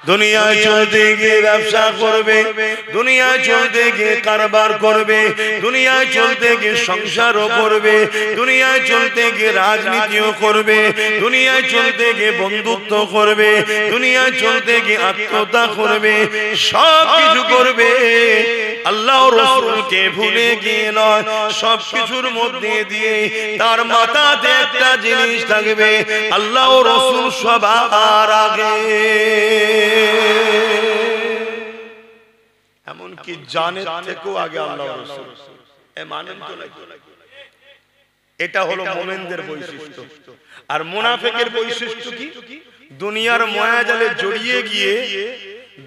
দুনিয়ায় চলতে গিয়ে ব্যবসা করবে, দুনিয়ায় চলতে গিয়ে কারবার করবে, দুনিয়ায় চলতে গিয়ে সংসারও করবে, দুনিয়ায় চলতে গিয়ে রাজনীতিও করবে, দুনিয়ায় চলতে গিয়ে বন্ধুত্ব করবে, দুনিয়ায় চলতে গিয়ে আত্মীয়তা করবে, সব কিছু করবে। আল্লাহ রাসূলকে ভুলে গিয়ে নয়, সব কিছুর মধ্যে দিয়ে তার মাথাতে একটা জিনিস থাকবে, আল্লাহ রাসূল সবার আগে। এমনকি জানের থেকেও আগে আল্লাহ রাসূল। এ মানেন তো নাকি? এটা হলো মুমিনদের বৈশিষ্ট্য। আর মুনাফিকের বৈশিষ্ট্য কি? দুনিয়ার মায়াজালে জড়িয়ে গিয়ে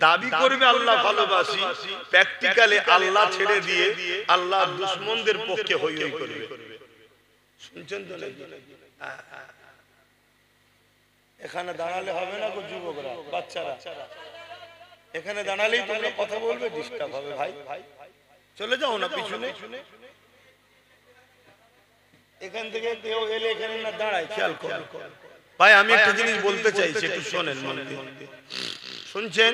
দাবি করবে আল্লাহ ভালোবাসি, প্র্যাকটিক্যালি আল্লাহ ছেড়ে দিয়ে আল্লাহ দুশমনদের পক্ষে হই হই করবে। শুনছেন তো নাকি? এখানে দাঁড়ালে হবে না গো যুবকরা, বাচ্চারা, এখানে দাঁড়ালেই তোমরা কথা বলবে, ডিস্টার্ব হবে। ভাই চলে যাও না পিছনে, এখান থেকে কেউ এলে এখানে না দাঁড়ায়, খেয়াল করো। ভাই আমি একটা জিনিস বলতে চাইছি, একটু শোনেন মন দিয়ে। শুনছেন?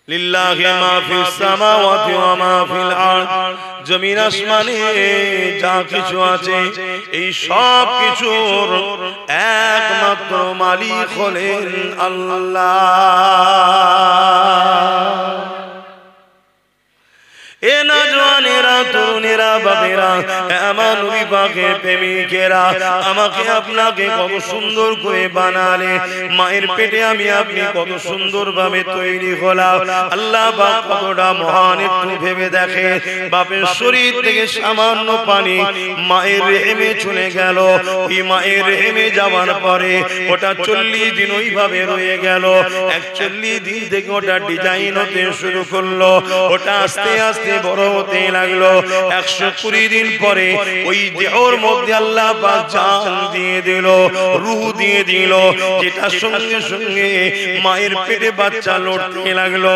লিল্লাহি মা ফিস সামাওয়াতি ওয়া মা ফিল আরদ, জমিন আসমানে যা কিছু আছে এই সব কিছুর একমাত্র মালিক হলেন আল্লাহ। এ নওজওয়ানেরা, তরুণেরা, বাবেরা, আমার নবী পাকের প্রেমিকেরা, আমাকে আপনাকে কত সুন্দর করে বানালে, মায়ের পেটে আমি আপনি কত সুন্দর ভাবে তৈরি হলাম। আল্লাহ পাক কতটা মহান একটু ভেবে দেখে। বাপের শরীর থেকে সামান্য পানি মায়ের রেহেমে চলে গেল, এই মায়ের রেহেমে যাওয়ার পরে ওটা 40 দিন ওইভাবে রয়ে গেল। 41 দিন থেকে ওটা ডিজাইন হতে শুরু করলো, ওটা আস্তে আস্তে বড় হতে লাগলো। 120 দিন পরে ওই দেহর মধ্যে আল্লাহ পাক জান দিয়ে দিল, রূহ দিয়ে দিল, যেটা সঙ্গে সঙ্গে মায়ের পেটে বাচ্চা লড়তে লাগলো।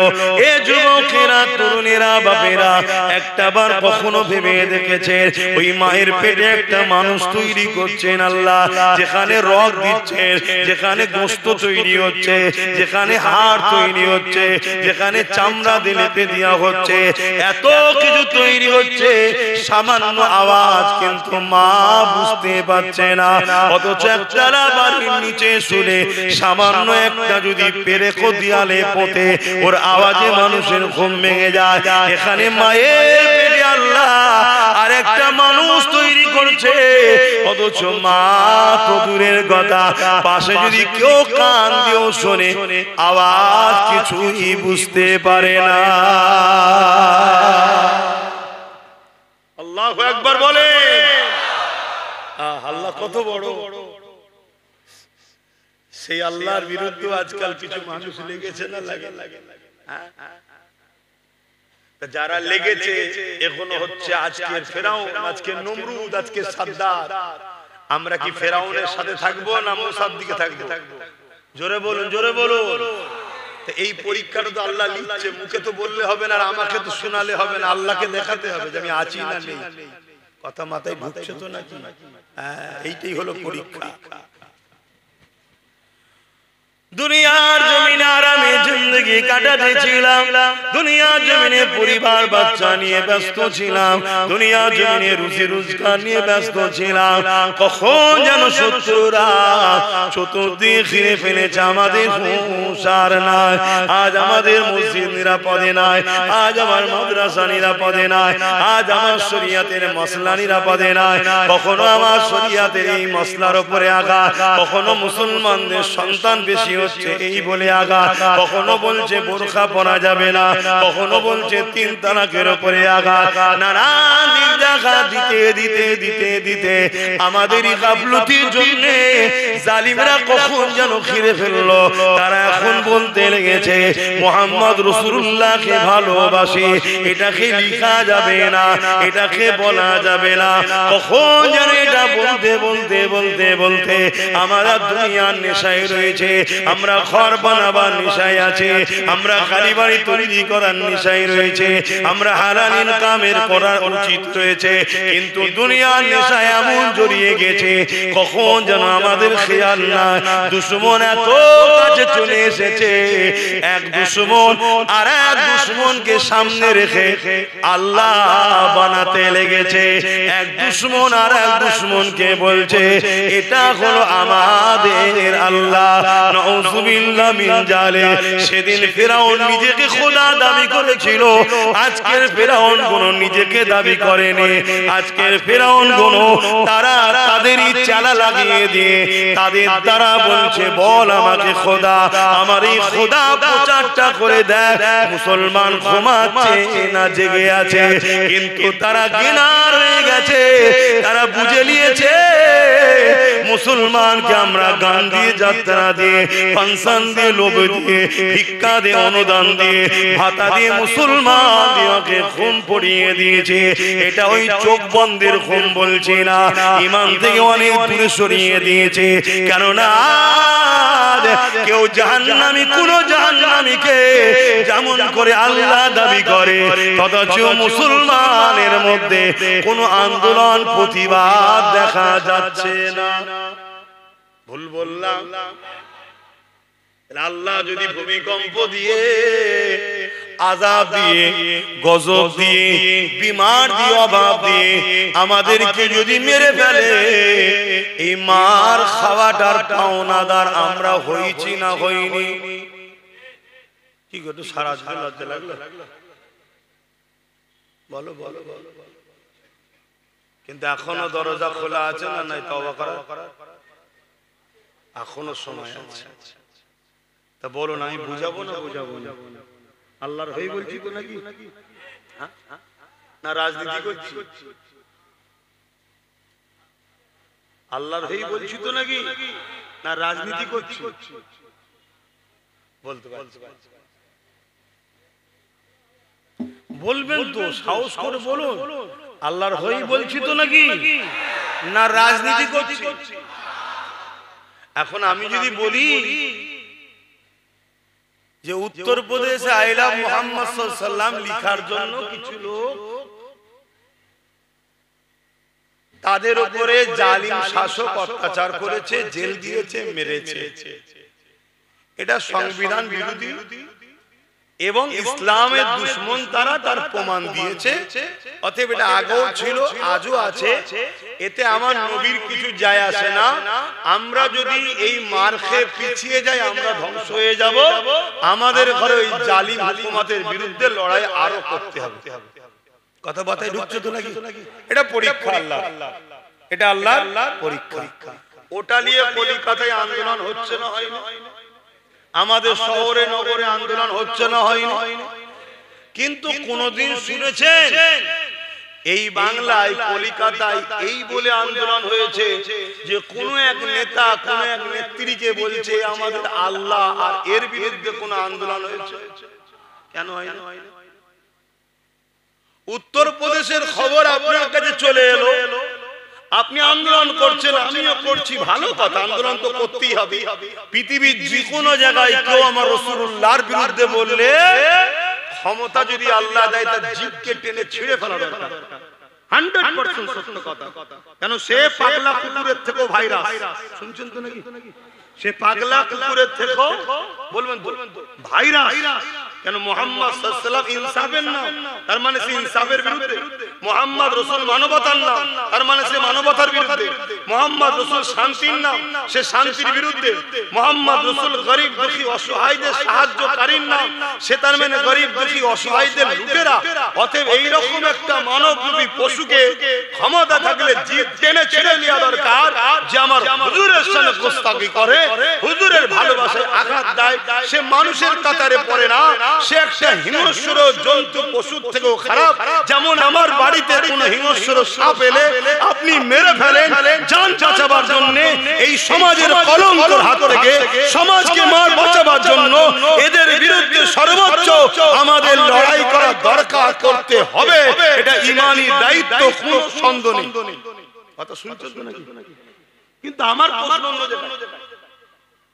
এ যুবকেরা, তরুণেরা, বাপেরা, একটাবার কখনো ভেবে দেখেছেন ওই মায়ের পেটে একটা মানুষ তৈরি করছেন আল্লাহ, যেখানে রগ দিচ্ছেন, যেখানে গোশত তৈরি হচ্ছে, যেখানে হাড় তৈরি হচ্ছে, যেখানে চামড়া দিলেতে দেওয়া হচ্ছে, এত কিছু তৈরি হচ্ছে, সামান্য আওয়াজ কিন্তু মা বুঝতে পারছে না। অথচ একতলা বাড়ির নিচে শুনে সামান্য একটা যদি পেরেকো দিয়ালে পোতে, ওর আওয়াজে মানুষের ঘুম ভেঙে যায়। এখানে মায়ের পেটে আল্লাহ আর একটা মানুষ তৈরি করছে, অথচ মা তো দূরের কথা, পাশে যদি কেউ কান দিয়েও শোনে আওয়াজ কিছুই বুঝতে পারে না। আল্লাহু আকবার বলে। আল্লাহ কত বড়। সেই আল্লাহর বিরুদ্ধে আজকাল কিছু মানুষ লেগেছে না লাগে? যারা লেগেছে এখনো হচ্ছে আজকে ফেরাউন, আজকে নমরুদ, আজকে সাদ্দাত। আমরা কি ফেরাউনের সাথে থাকবো না মুসার দিকে থাকবো? জোরে বলুন, জোরে বলুন। এই পরীক্ষাটা তো আল্লাহ নিচ্ছে, মুখে তো বললে হবে না, আর আমাকে তো শোনালে হবে না, আল্লাহকে দেখাতে হবে যে আমি আছি না নেই। কথা মাথায় ঢুকছে তো নাকি? এইটাই হলো পরীক্ষা। দুনিয়ার জমিনে আরামে জিন্দেগি কাটাতে ছিলাম, দুনিয়ার জমিনে পরিবার বাচ্চা নিয়ে ব্যস্ত ছিলাম, দুনিয়ার জমিনে রুজি রোজগার নিয়ে ব্যস্ত ছিলাম। কখন যেন শত্রুরা চতুর্দিকে ঘিরে ফেলেছে, আমাদের সংসার নাই। আজ আমাদের মসজিদ নিরাপদে নাই, আজ আমার মাদ্রাসা নিরাপদে নাই, আজ আমার শরিয়াতের মসলা নিরাপদে নাই। কখনো আমার শরিয়াতের এই মসলার উপরে আঘাত, কখনো মুসলমানদের সন্তান বেশি হচ্ছে এই বলে আঘাত, কখনো বলছে বোরখা পরা যাবে না, কখনো বলছে 3 তালাকের উপরে আঘাত। নানান দিক দেখা দিতে দিতে দিতে দিতে আমাদেরই গাফলতির জন্য জালিমরা কখন যেন ঘিরে ফেললো। তারা এখন বলতে লেগেছে মুহাম্মদ রাসূলুল্লাহকে ভালোবাসি, এটাকে লেখা যাবে না, এটাকে বলা যাবে না। কখন যেন এটা বলতে বলতে বলতে বলতে আমরা দুনিয়ার নেশায় রয়েছে, আমরা ঘর বানাবার নেশায় আছি, আমরা খালি বাড়ি তৈরি করার নেশায় রয়েছে, আমরা হালাল ইনকামের করার উচিত রয়েছে, কিন্তু দুনিয়ার নেশায় এমন জড়িয়ে গেছে কখন যেন আমাদের খেয়াল না। দুশমন এত কাছে চলে এসেছে, এক দুশমন আর এক দুশমনকে সামনে রেখে আল্লাহ বানাতে লেগেছে। এক দুশমন আর এক দুশমনকে বলছে এটা হলো আমাদের আল্লাহ। নাউযুবিল্লাহ মিন জালিক। সেদিন ফিরআউন নিজেকে খোদা দাবি করেছিল, আজকের ফিরআউন কোন নিজেকে দাবি করেনি। আজকের ফিরআউন কোন তারা তাদেরই চালা লাগিয়ে দিয়ে তাদের দ্বারা বলছে বল আমাকে খোদা, আমার এই খোদা প্রচারটা করে দেয়। মুসলমান ঘুমাচ্ছে না জেগে আছে, কিন্তু তারা গিনার হয়ে গেছে, তারা বুঝে নিয়েছে মুসলমানকে আমরা গান দিয়ে, যাত্রা দিয়ে, ফাংশন দিয়ে, লোভ দিয়ে, ভিক্ষা দিয়ে, অনুদান দিয়ে, ভাতা দিয়ে মুসলমান দিওকে ঘুম পড়িয়ে দিয়েছে। এটা ওই চোখ বন্ধের ঘুম বলছি না, ইমান থেকে অনেক দূরে সরিয়ে দিয়েছে। কেননা কেউ জাহান্নামী কোন জাহান্নামীকে যেমন করে আল্লাহ দাবি করে, অথচ মুসলমানের মধ্যে কোন আন্দোলন প্রতিবাদ দেখা যাচ্ছে না। ভুল বললাম? আল্লাহ যদি ভূমিকম্প দিয়ে, আযাব দিয়ে, গজব দিয়ে, বিমার দিয়ে, অভাব দিয়ে আমাদেরকে যদি মেরে ফেলে, এই মার খাওয়াটার পাওনাদার আমরা হইছি না হইনি? কি গো, সারা লজ্জা লাগলো? বলো বলো বলো। কিন্তু এখনো দরজা খোলা আছে না নাই তওবা করার? এখনো সময় আছে। তা বলো না, আমি বুঝাবো না বুঝাবো না? আল্লাহর হই বলছি তো নাকি? না রাজনীতি করছি? আল্লাহর হই বলছি তো নাকি? না রাজনীতি করছি? বলতে পারছি? বলবেন তো, সাহস করে বলুন। আল্লাহর হই বলছি তো নাকি? না রাজনীতি করছি? এখন আমি যদি বলি যে উত্তরপ্রদেশে আই লাভ মুহাম্মদ সাল্লাল্লাহু আলাইহি ওয়াসাল্লাম লিখার জন্য কিছু লোক তাদের উপরে জালিম শাসক অত্যাচার করেছে, জেল দিয়েছে, মেরেছে, এটা সংবিধান বিরোধী এবং ইসলামের দুশমন, তারা তার প্রমাণ দিয়েছে। অতএব এটা আগেও ছিল, আজও আছে, এতে আমার নবীর কিছু যায় আসে না। আমরা যদি এই মার খেয়ে পিছিয়ে যাই, আমরা ধ্বংস হয়ে যাব। আমাদের ঘরে ওই জালিম হুকুমতের বিরুদ্ধে লড়াই আরো করতে হবে। কথা বাতায় ঢুকছে তো নাকি? এটা পরীক্ষা আল্লাহ, এটা আল্লাহর পরীক্ষা। ওটা নিয়ে কলিকাতায় আন্দোলন হচ্ছে না হয় না? আমাদের শহরে নগরে আন্দোলন হচ্ছে না হয়নি? কিন্তু কোনদিন শুনেছেন এই বাংলায়, কলিকাতায় এই বলে আন্দোলন হয়েছে যে কোন এক নেতা কোন এক নেত্রীকে বলছে আমাদের আল্লাহ, আর এর বিরুদ্ধে কোন আন্দোলন হয়েছে? কেন হয় না? উত্তরপ্রদেশের খবর আপনার কাছে চলে এলো, আপনি আন্দোলন করছেন, আমিও করছি, ভালো কথা, আন্দোলন তো করতেই হবে। পৃথিবীর যে কোনো জায়গায় কেউ আমার রাসূলুল্লাহর বিরুদ্ধে বললে ক্ষমতা যদি আল্লাহ দেয় তার জিভকে টেনে ছিঁড়ে ফেলা দরকার। 100% সত্য কথা। কেন সে পাগলা কুকুরের থেকেও ভাইরাস, শুনছেন তো নাকি? সে পাগলা কুকুরের থেকেও বলবেন ভাইরাস। কেন? মুহাম্মদ সাল্লাল্লাহু আলাইহি ওয়াসাল্লাম ইনসাফের নাম, তার মানে সে ইনসাফের বিরুদ্ধে। মুহাম্মদ রাসূল মানবতার নাম, তার মানে সে মানবতার বিরুদ্ধে। মুহাম্মদ রাসূল শান্তির নাম, সে শান্তির বিরুদ্ধে। মুহাম্মদ রাসূল গরীব দুঃখী অসহায়দের সাহায্যকারীর নাম, সে তার মানে গরীব দুঃখী অসহায়দের লুটেরা। অতএব এই রকম একটা মানবরূপী পশুকে ক্ষমতা থাকলে জিভ টেনে ছেড়ে নেওয়া দরকার, যে আমার হুজুরের সামনে গোস্তাকি করে, হুজুরের ভালোবাসায় আঘাত দেয়, সে মানুষের কাতারে পড়ে না, সে একটা হিংস্র জন্তু, পশুর থেকেও খারাপ। যেমন আমার বাড়িতে কোন হিংস্র সাপ এলে আপনি মেরে ফেলেন জান বাঁচাবার জন্য, এই সমাজের কলঙ্কের হাত থেকে সমাজকে মার বাঁচাবার জন্য এদের বিরুদ্ধে সর্বোচ্চ আমাদের লড়াই করা দরকার, করতে হবে। এটা ঈমানি দায়িত্ব, কোনো সন্দেহ নেই। কথা শুনছেন তো নাকি? কিন্তু আমার প্রশ্ন অন্য জায়গায়,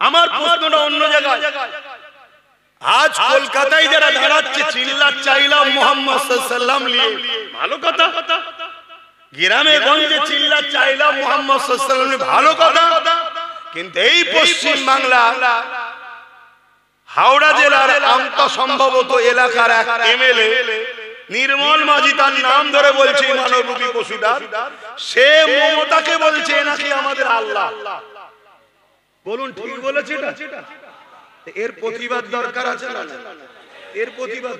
আমার প্রশ্নটা অন্য জায়গায়। আজ কলকাতায় যারা দাঁড়াচ্ছে চিল্লার চাইলাম মোহাম্মদ সাল্লাল্লাহু আলাইহি ওয়াসাল্লাম নিয়ে, ভালো কথা। গ্রামে গঞ্জে চিল্লার চাইলাম মোহাম্মদ সাল্লাল্লাহু আলাইহি ওয়াসাল্লাম, ভালো কথা। কিন্তু এই পশ্চিম বাংলা হাওড়া জেলার আমতা সম্ভবত এলাকার এক এমএলএ নির্মল মাঝি, তার নাম ধরে বলছে মানবরূপী পশুটা, সে মমতাকে বলছে নাকি আমাদের আল্লাহ। বলুন ঠিক বলেছে এটা? এর প্রতিবাদ দরকার আছে না? এর প্রতিবাদ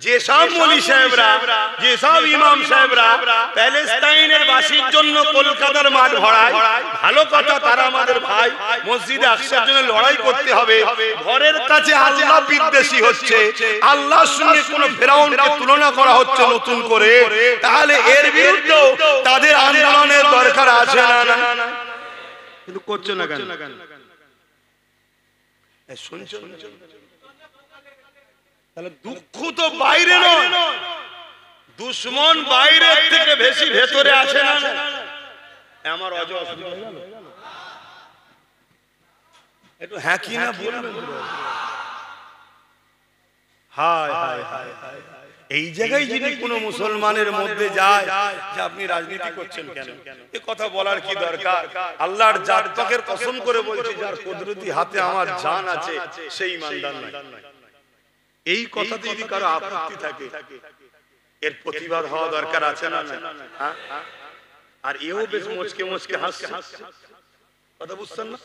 যেসব মৌলী সাহেবরা, যেসব ইমাম সাহেবরা প্যালেস্তাইনের বাসীর জন্য কলকাতার মাঠ ভরায়, ভালো কথা, তারা আমাদের ভাই। মসজিদে আকসার জন্য লড়াই করতে হবে। ঘরের কাছে আল্লাহ বিদ্বেষী হচ্ছে, আল্লাহর সঙ্গে কোন ফেরাউনকে তুলনা করা হচ্ছে নতুন করে, তাহলে এর বিরুদ্ধে তাদের আন্দোলনের দরকার আছে না? কিন্তু করছে না কেন? শুনছো? তাহলে দুঃখ তো বাইরে নয়, দুশ্মন বাইরের থেকে বেশি ভেতরে আছে না? আমার অসুবিধা একটু হ্যাঁ কি না বলবেন? হায় হায় হায় হায়, এই জায়গায় যদি কোনো মুসলমানের মধ্যে যায় যে আপনি রাজনীতি করছেন কেন, এ কথা বলার কি দরকার? আল্লাহর জাত পাকের কসম করে বলছি, যার কুদরতি হাতে আমার জান আছে সেই ইমানদার নয়। এই কথাতে যদি কারো আপত্তি থাকে, এর প্রতিবাদ হওয়া দরকার আছে না? আর এও বেশ মুচকে মুচকে হাসছে, কথা বুঝছেন না?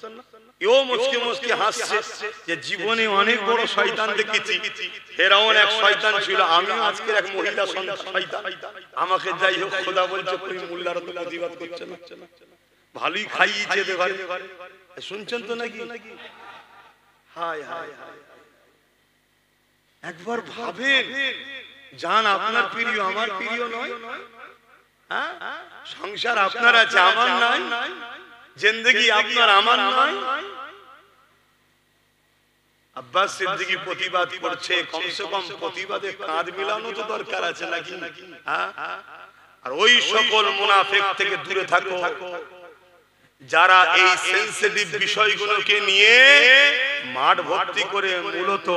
এও মুচকে মুচকে হাসছে যে জীবনে অনেক বড় শয়তান দেখেছি, ফেরাউন এক শয়তান ছিল, আমি আজকের এক মহিলা শয়তান। আমাকে যাই হোক খোদা বলছে কোন মোল্লারা তো প্রতিবাদ করছে না, ভালোই খাইয়েছে দেখারে। শুনছেন তো নাকি? হায় হায় হায়, একবার ভাবেন, জান আপনার প্রিয় আমার প্রিয় নয়? হ্যাঁ, সংসার আপনার আছে আমার নাই, জিন্দেগি আপনার আমার নয়। আব্বাস সিদ্দিকী প্রতিবাদ করছে, কমসে কম প্রতিবাদে কাঁধ মিলানো তো দরকার আছে নাকি? আর ওই সকল মুনাফিক থেকে দূরে থাকো যারা এই সেনসিটিভ বিষয়গুলোকে নিয়ে মাঠ ভর্তি করে মূলত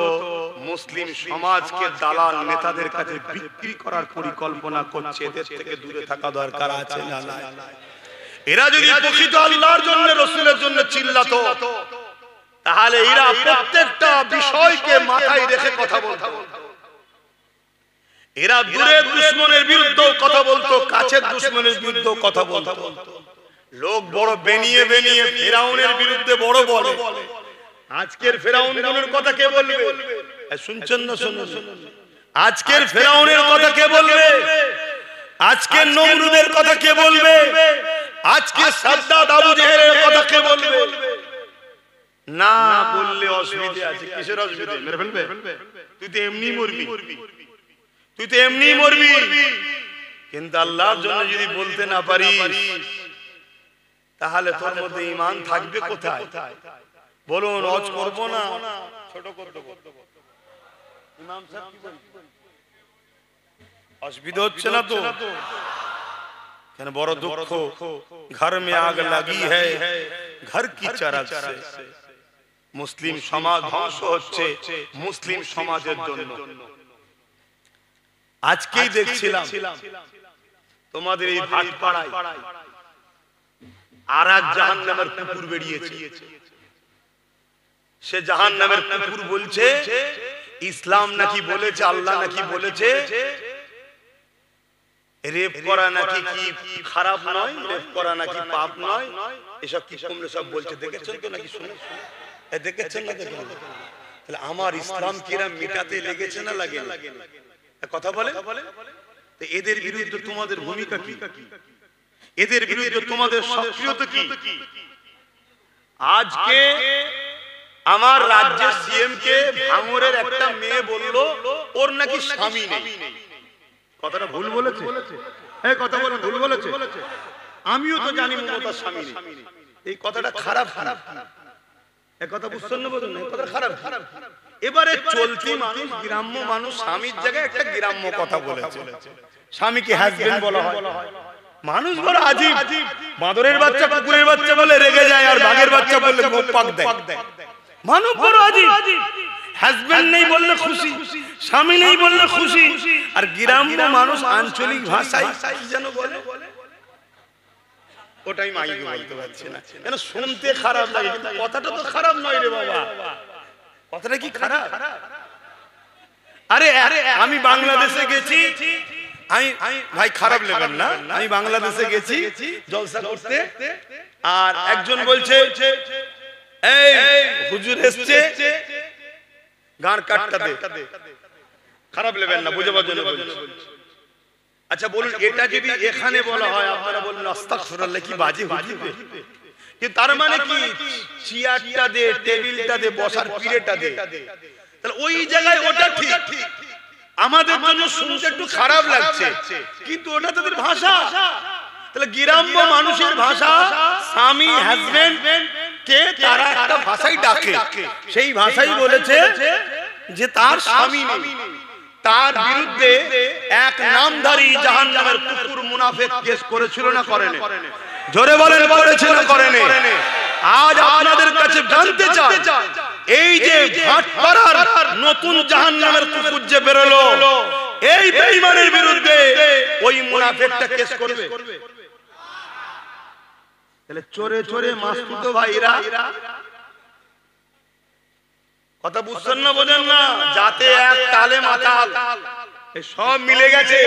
মুসলিম সমাজকে দালাল নেতাদের কাছে বিক্রি করার পরিকল্পনা করছে, এদের থেকে দূরে থাকা দরকার আছে না? এরা যদি প্রকৃত আল্লাহর জন্য, রাসূলের জন্য চিল্লাতো, তাহলে এরা প্রত্যেকটা বিষয়কে মাথায় রেখে কথা বলতো। এরা দূরের দুশমনের বিরুদ্ধেও কথা বলতো, কাছের দুশমনের বিরুদ্ধেও কথা বলতো। লোক বড় বেনিয়ে বেনিয়ে ফেরাউনের বিরুদ্ধে বড় বলে, আজকের ফেরাউনের কথা কে বলবে? শুনছেন না? শুনুন, আজকের ফেরাউনের কথা কে বলবে? আজকের নমরুদের কথা কে বলবে? আজকে সাদ্দাত আবু জেহেলের কথা কে বলবে? না বললে অসুবিধা আছে। কিসের অসুবিধা? মেরে ফেলবে? তুই তো এমনি মরবি, তুই তো এমনি মরবি। কিন্তু আল্লাহর জন্য যদি বলতে না পারিস, তাহলে তোর মধ্যে ঈমান থাকবে কোথায়? বলুন, হজ করব না, ছোট করতে ইমাম সাহেব কি বলেন? অসুবিধা হচ্ছে না তো? কেন? বড় দুঃখ, ঘর মে আগ লাগি হ্যায় ঘর কি চরক সে। মুসলিম সমাজ ধ্বংস হচ্ছে মুসলিম সমাজের জন্য। আজকেই দেখছিলাম তোমাদের এই ভাটপাড়ায় আর এক জাহান্নামের কুকুর বেরিয়েছে। সে জাহান্নামের কুকুর বলছে ইসলাম নাকি বলেছে, আল্লাহ নাকি বলেছে রেপ করা নাকি কি খারাপ নয়, রেপ করা নাকি পাপ নয়, এসব কি কমলে সব বলছে। দেখেছেন তো নাকি? শুনে দেখেছেন না? দেখেন, তাহলে আমার ইসলাম কিরা মিটাতে লেগেছে না লাগে কথা বলে? তো এদের বিরুদ্ধে তোমাদের ভূমিকা কি? এদের বিরুদ্ধে তোমাদের সক্রিয়তা কি? আজকে আমার রাজ্যের সিএম কে ভাঙড়ের একটা মেয়ে বলল ওর নাকি স্বামী নেই। কথাটা ভুল বলেছে? এই কথা বলেন, ভুল বলেছে? আমিও তো জানি মমতার স্বামী নেই। এই কথাটা খারাপ খারাপ, এই কথা বুঝছেন না? বলুন, এই কথা খারাপ খারাপ। এবারে চলতি মানুষ, গ্রাম্য মানুষ স্বামীর জায়গায় একটা গ্রাম্য কথা বলেছে। স্বামীকে হাজবেন্ড বলা হয়। মানুষ বড় আজীব, বাঁদরের বাচ্চা কুকুরের বাচ্চা বলে রেগে যায়, আর বাঘের বাচ্চা বলে গোপাক দেয়। মানব বড় আজিব, হাজবেন্ড নেই বললে খুশি, স্বামী নেই বললে খুশি। আর গ্রাম্য মানুষ আঞ্চলিক ভাষায় কি যেন বলে, ওটাই মাইকে বলতে পারছি না কেন, শুনতে খারাপ লাগে কিন্তু কথাটা তো খারাপ নয় রে বাবা। কথাটা কি খারাপ? আরে আমি বাংলাদেশে গেছি, আমি ভাই খারাপ নেবেন না, আমি বাংলাদেশে গেছি জলসা করতে, আর একজন বলছে এই হুজুর এসছে গান কাটটা দে, খারাপ নেবেন না, বুঝাবার জন্য বলছি। আচ্ছা বলুন, এটা যদি এখানে বলা হয় আপনারা বলবেন আস্তাগফিরুল্লাহ কি বাজে হুজুর, কিন্তু তার মানে কি চেয়ারটা দে, টেবিলটা দে, বসার পিড়েটা দে, তাহলে ওই জায়গায় ওটা ঠিক। আমাদের জন্য শুনতে একটু খারাপ লাগছে কিন্তু ওটা তাদের ভাষা। তাহলে গ্রাম্য মানুষের ভাষা, স্বামী হাজবেন্ড কে তারা একটা ভাষাই ডাকে, সেই ভাষাই বলেছে যে তার স্বামী নেই, তার বিরুদ্ধে এক নামধারী জাহান্নামের কুকুর মুনাফিক কেস করেছিল না করেনি? জোরে বলেন করেছে না করেনি? আজ আপনাদের কাছে জানতে চাই, এই যে ভাটপাড়ার নতুন জাহান্নামের কুকুর যে বেরোলো, এই বেঈমানের বিরুদ্ধে ওই মুনাফিকটা কেস করবে? তাহলে চোরে চোরে মাসতুতো ভাইরা, কথা বুঝছেন না বোঝেন না, যাতে এক তালে মাতাল সব মিলে গেছে।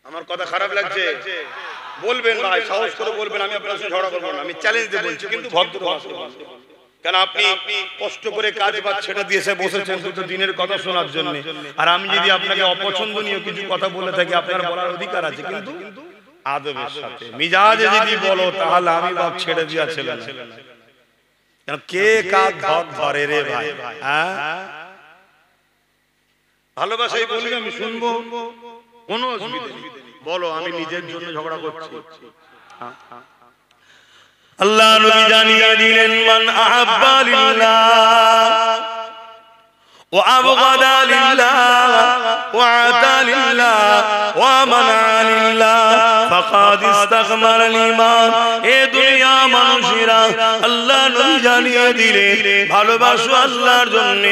আমার কথা খারাপ লাগছে বলবেন ভাই, সাহস করে বলবেন, আমি আপনার সাথে ঝগড়া করবো না, আমি চ্যালেঞ্জ দিয়ে বলছি কিন্তু ভদ্র ভাষায় বলছি। কেন আপনি কষ্ট করে কাজ বাজ ছেড়ে দিয়েছে বসেছেন শুধু দিনের কথা শোনার জন্য, আর আমি যদি আপনাকে অপছন্দনীয় কিছু কথা বলে থাকি আপনার বলার অধিকার আছে, কিন্তু আদবের সাথে মিজাজে যদি বলো তাহলে আমি বাপ ছেড়ে দিয়া ছেলে না। কে কার ধর ধরে রে ভাই? ভালোবাসাই বলি আমি শুনবো, কোনো অসুবিধা নেই, বলো আমি নিজের জন্য ঝগড়া করছি। আল্লাহ নবী জানিয়ে দিলেন মান আহাব্বা লিল্লাহ ওয়া আবগাদা লিল্লাহ ওয়া আতা লিল্লাহ ওয়া মানা লিল্লাহ ফাকাদ ইস্তাকমালাল ঈমান। এ দুনিয়া মানুষেরা, আল্লাহ নবী জানিয়ে দিলেন ভালোবাসো আল্লাহর জন্য,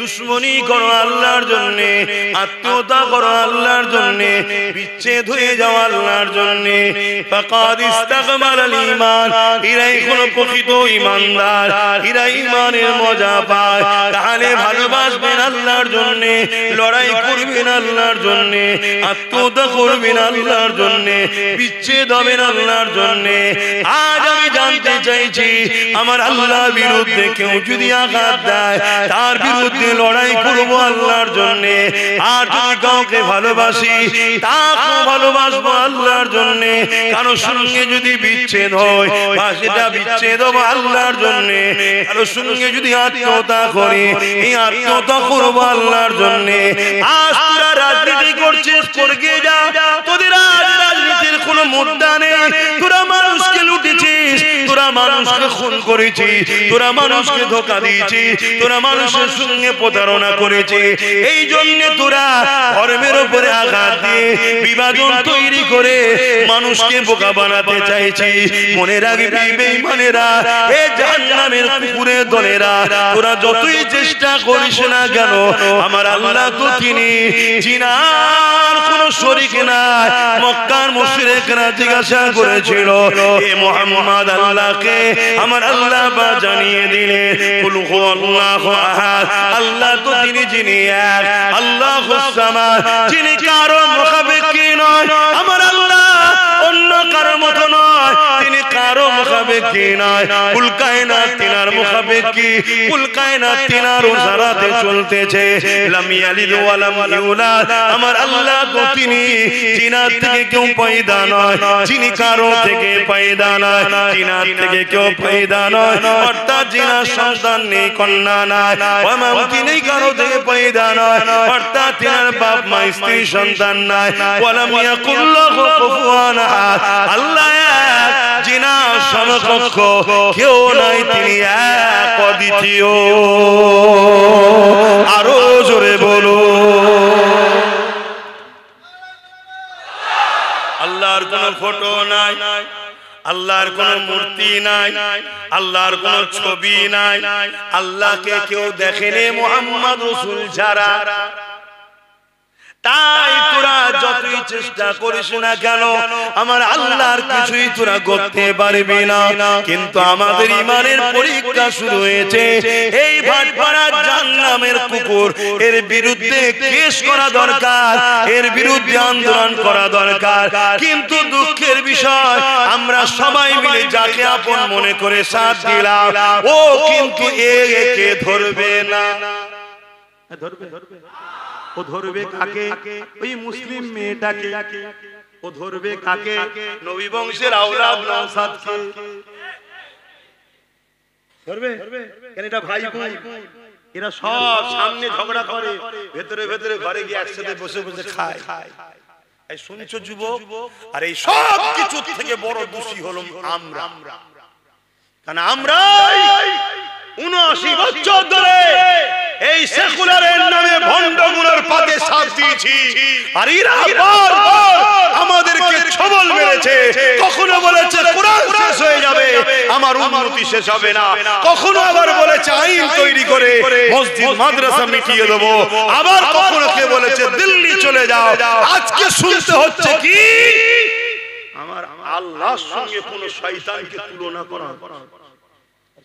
দুশমনি করো আল্লাহর জন্য, আত্মীয়তা করো আল্লাহর জন্য, বিচ্ছেদ হয়ে যাও আল্লাহর জন্য। ফাকাদ ইস্তাকমালাল ঈমান, এরাই কোন প্রকৃত ঈমানদার, এরা ঈমানের মজা পায়। তাহলে ভালোবাসবেন আল্লাহর জন্য, লড়াই করবেন আল্লাহর জন্য, আত্মীয়তা করবেন আল্লাহর জন্য, বিচ্ছেদ হবেন আল্লাহর জন্য। আজ আমি জানতে চাইছি, আমার আল্লাহর বিরুদ্ধে কেউ যদি আঘাত দেয় তার বিরুদ্ধে লড়াই করবো আল্লাহর জন্য। আর যদি কাউকে ভালোবাসি তাকে ভালোবাসবো আল্লাহর জন্য। কারো সঙ্গে যদি বিচ্ছেদ হয় বা সেটা বিচ্ছেদ হবো আল্লাহর জন্য। কারো সঙ্গে যদি আত্মীয়তা করি, এই আত্মীয়তা করবো আল্লাহর জন্য। আজ তোরা রাজনীতি করছিস, করগে যা, তোদের আজ রাজনীতির কোনো মুদ্রা নেই। তোরা মানুষকে লুটেছিস, তোরা মানুষকে খুন করেছিস, তোরা মানুষকে ধোঁকা দিয়েছিস, তোরা মানুষের সঙ্গে প্রতারণা করেছিস। এই জন্য তোরা ধর্মের উপরে আঘাত দিয়ে বিভাজন তৈরি করে মানুষকে বোকা বানাতে চাইছিস। মনে রাখবি বেঈমানেরা, এ জাহান্নামের কুকুরের দলেরা, তোরা যতই চেষ্টা করিস না কেন, আমার আল্লাহ তো তিনি জিনার কোন শরীক নাই। মক্কার মুশরিকরা জিজ্ঞাসা করেছিল, এ মুহাম্মদ আল্লাহকে আমার আল্লাহ বা জানিয়ে দিলেন কুল হুয়াল্লাহু আহাদ, আল্লাহ তো তিনি যিনি এক, আল্লাহুস সামাদ, যিনি কারো মুখাপেক্ষী নয়। আমার আল্লাহ অন্য কারো মতো নয়, তিনি কারো মুখাপেক্ষী নয়। কুল কায়নাত তিনার মুখাপেক্ষী, কুল কায়নাত তিনার উসারাতে চলতেছে। লাম ইয়ালিদ ওয়া লাম ইউলাদ, আমার আল্লাহ তো তিনি জিনাত থেকে কেউ পয়দা নয়, যিনি কারো থেকে পয়দা নয়, জিনাত থেকে কেউ পয়দা নয়, অর্থাৎ জিনার সন্তান নেই, কন্যা নাই, ওয়া তিনি কারো থেকে পয়দা নয়, অর্থাৎ তিনার বাপ মা স্ত্রী সন্তান নাই। ওয়া লাম ইয়াকুল লাহু কুফুয়ান আহাদ, আল্লাহ এক, জিনার সমকক্ষ কেউ নাই, তিনি এক অদ্বিতীয়। আরো জোরে বলো আল্লাহর কোন ফটো নাই, আল্লাহর কোনো মূর্তি নাই, আল্লাহর কোনো ছবি নাই, আল্লাহকে কেউ দেখেনি মুহাম্মদ রাসূল ছাড়া। তাই তোরা যতই চেষ্টা করিস না কেন আমার আল্লাহর কিছুই তোরা করতে পারবি না। কিন্তু আমাদের ঈমানের পরীক্ষা শুরু হয়েছে। এই ভাটপাড়া জাহান্নামের কুকুর, এর বিরুদ্ধে কেস করা দরকার, এর বিরুদ্ধে আন্দোলন করা দরকার। কিন্তু দুঃখের বিষয় আমরা সবাই মিলে যাকে আপন মনে করে সাথ দিলাম, ও কিন্তু একে ধরবে না। ধরবে ও ধরবে কাকে? ওই মুসলিম মেয়েটাকে। ও ধরবে কাকে? নবী বংশের আওলাদ নওশাদকে ধরবে। কেন এটা ভাই বোন, এরা সব সামনে ঝগড়া করে, ভেতরে ভেতরে ঘরে গিয়ে একসাথে বসে বসে খায়। এই শুনছো যুবক? আর এই সব কিছু থেকে বড় দোষী হলো আমরা। কারণ আমরা ৭৯ বছর ধরে এই সেকুলারের নামে ভণ্ডগুলোর পাতে সাথ দিয়েছি। আর এরা আমাদেরকে ছবল মেরেছে। কখনো বলেছে কোরআন শেষ হয়ে যাবে, আমার উন্নতি শেষ হবে না। কখনো আবার বলেছে আইন তৈরি করে মসজিদ মাদ্রাসা মিটিয়ে দেব। আবার কখনো কে বলেছে দিল্লি চলে যাও। আজকে শুনতে হচ্ছে কি আমার আল্লাহর সঙ্গে কোন শয়তানকে তুলনা করা।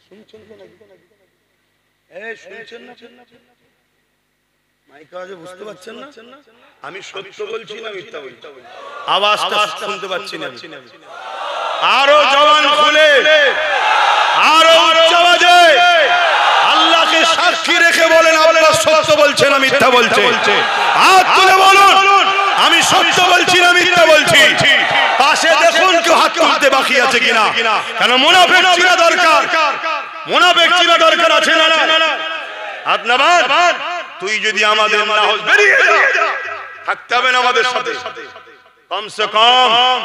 শুনছেন না? শুনছেন না? মাইক আওয়াজে বুঝতে পারছেন না? আমি সত্য বলছি না মিথ্যা বলছি? আওয়াজটা শুনতে পাচ্ছি না। আরো জবান খুলে, আরো উচ্চ আওয়াজে আল্লাহকে সাক্ষী রেখে বলেন আল্লাহ সত্য বলছে না মিথ্যা বলছে? হাত তুলে বলুন আমি সত্য বলছি না মিথ্যা বলছি। পাশে দেখুন কেউ হাত তুলতে বাকি আছে কিনা। কেন মুনাফিক চিনা দরকার, মুনাফিক চিনা দরকার আছে না? আপনার তুই যদি আমাদের না হোস বেরিয়ে যা, থাকতে হবে না আমাদের সাথে। কমসে কম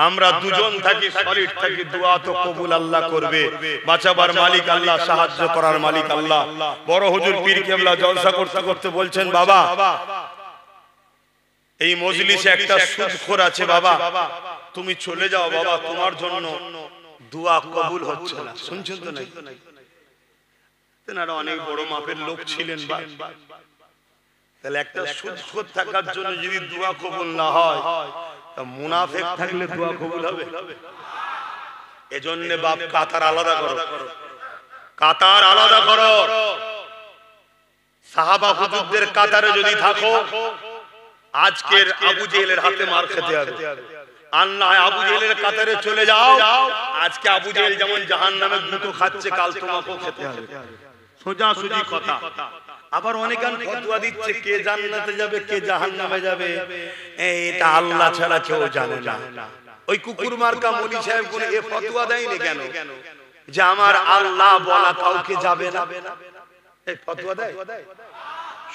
আমরা দুজন থাকি, সলিড থাকি, দোয়া তো কবুল আল্লাহ করবে। বাঁচাবার মালিক আল্লাহ, সাহায্য করার মালিক আল্লাহ। বড় হুজুর পীর কেবলা জলসা করতে করতে বলছেন, বাবা এই মজলিসে একটা সুদখোর আছে বাবা, তুমি চলে যাও বাবা, তোমার জন্য দোয়া কবুল হচ্ছে না। শুনছেন তো নাকি? তেনারা অনেক বড় মাপের লোক ছিলেন। তাহলে একটা সুদখোর থাকার জন্য যদি দোয়া কবুল না হয়, তা মুনাফিক থাকলে দোয়া কবুল হবে? এজন্য বাপ কাতার আলাদা করো, কাতার আলাদা করো। সাহাবা হুজুরদের কাতারে যদি থাকো, আজকের আবু জেহেলের হাতে মার খেতে হবে। আর না আবু জেহেলের কাতারে চলে যাও, আজকে আবু জেহেল যেমন জাহান্নামে গুঁতো খাচ্ছে, কাল তোমাকেও খেতে হবে। সোজা সুজি কথা। আবার অনেকে ফতোয়া দিচ্ছে কে জান্নাতে যাবে কে জাহান্নামে যাবে, এটা আল্লাহ ছাড়া কেউ জানে না। ওই কুকুর মার্কা মুনি সাহেব কোন এ ফতোয়া দেয়নি কেন যে আমার আল্লাহ বলা কাউকে যাবে না? এই ফতোয়া দেয়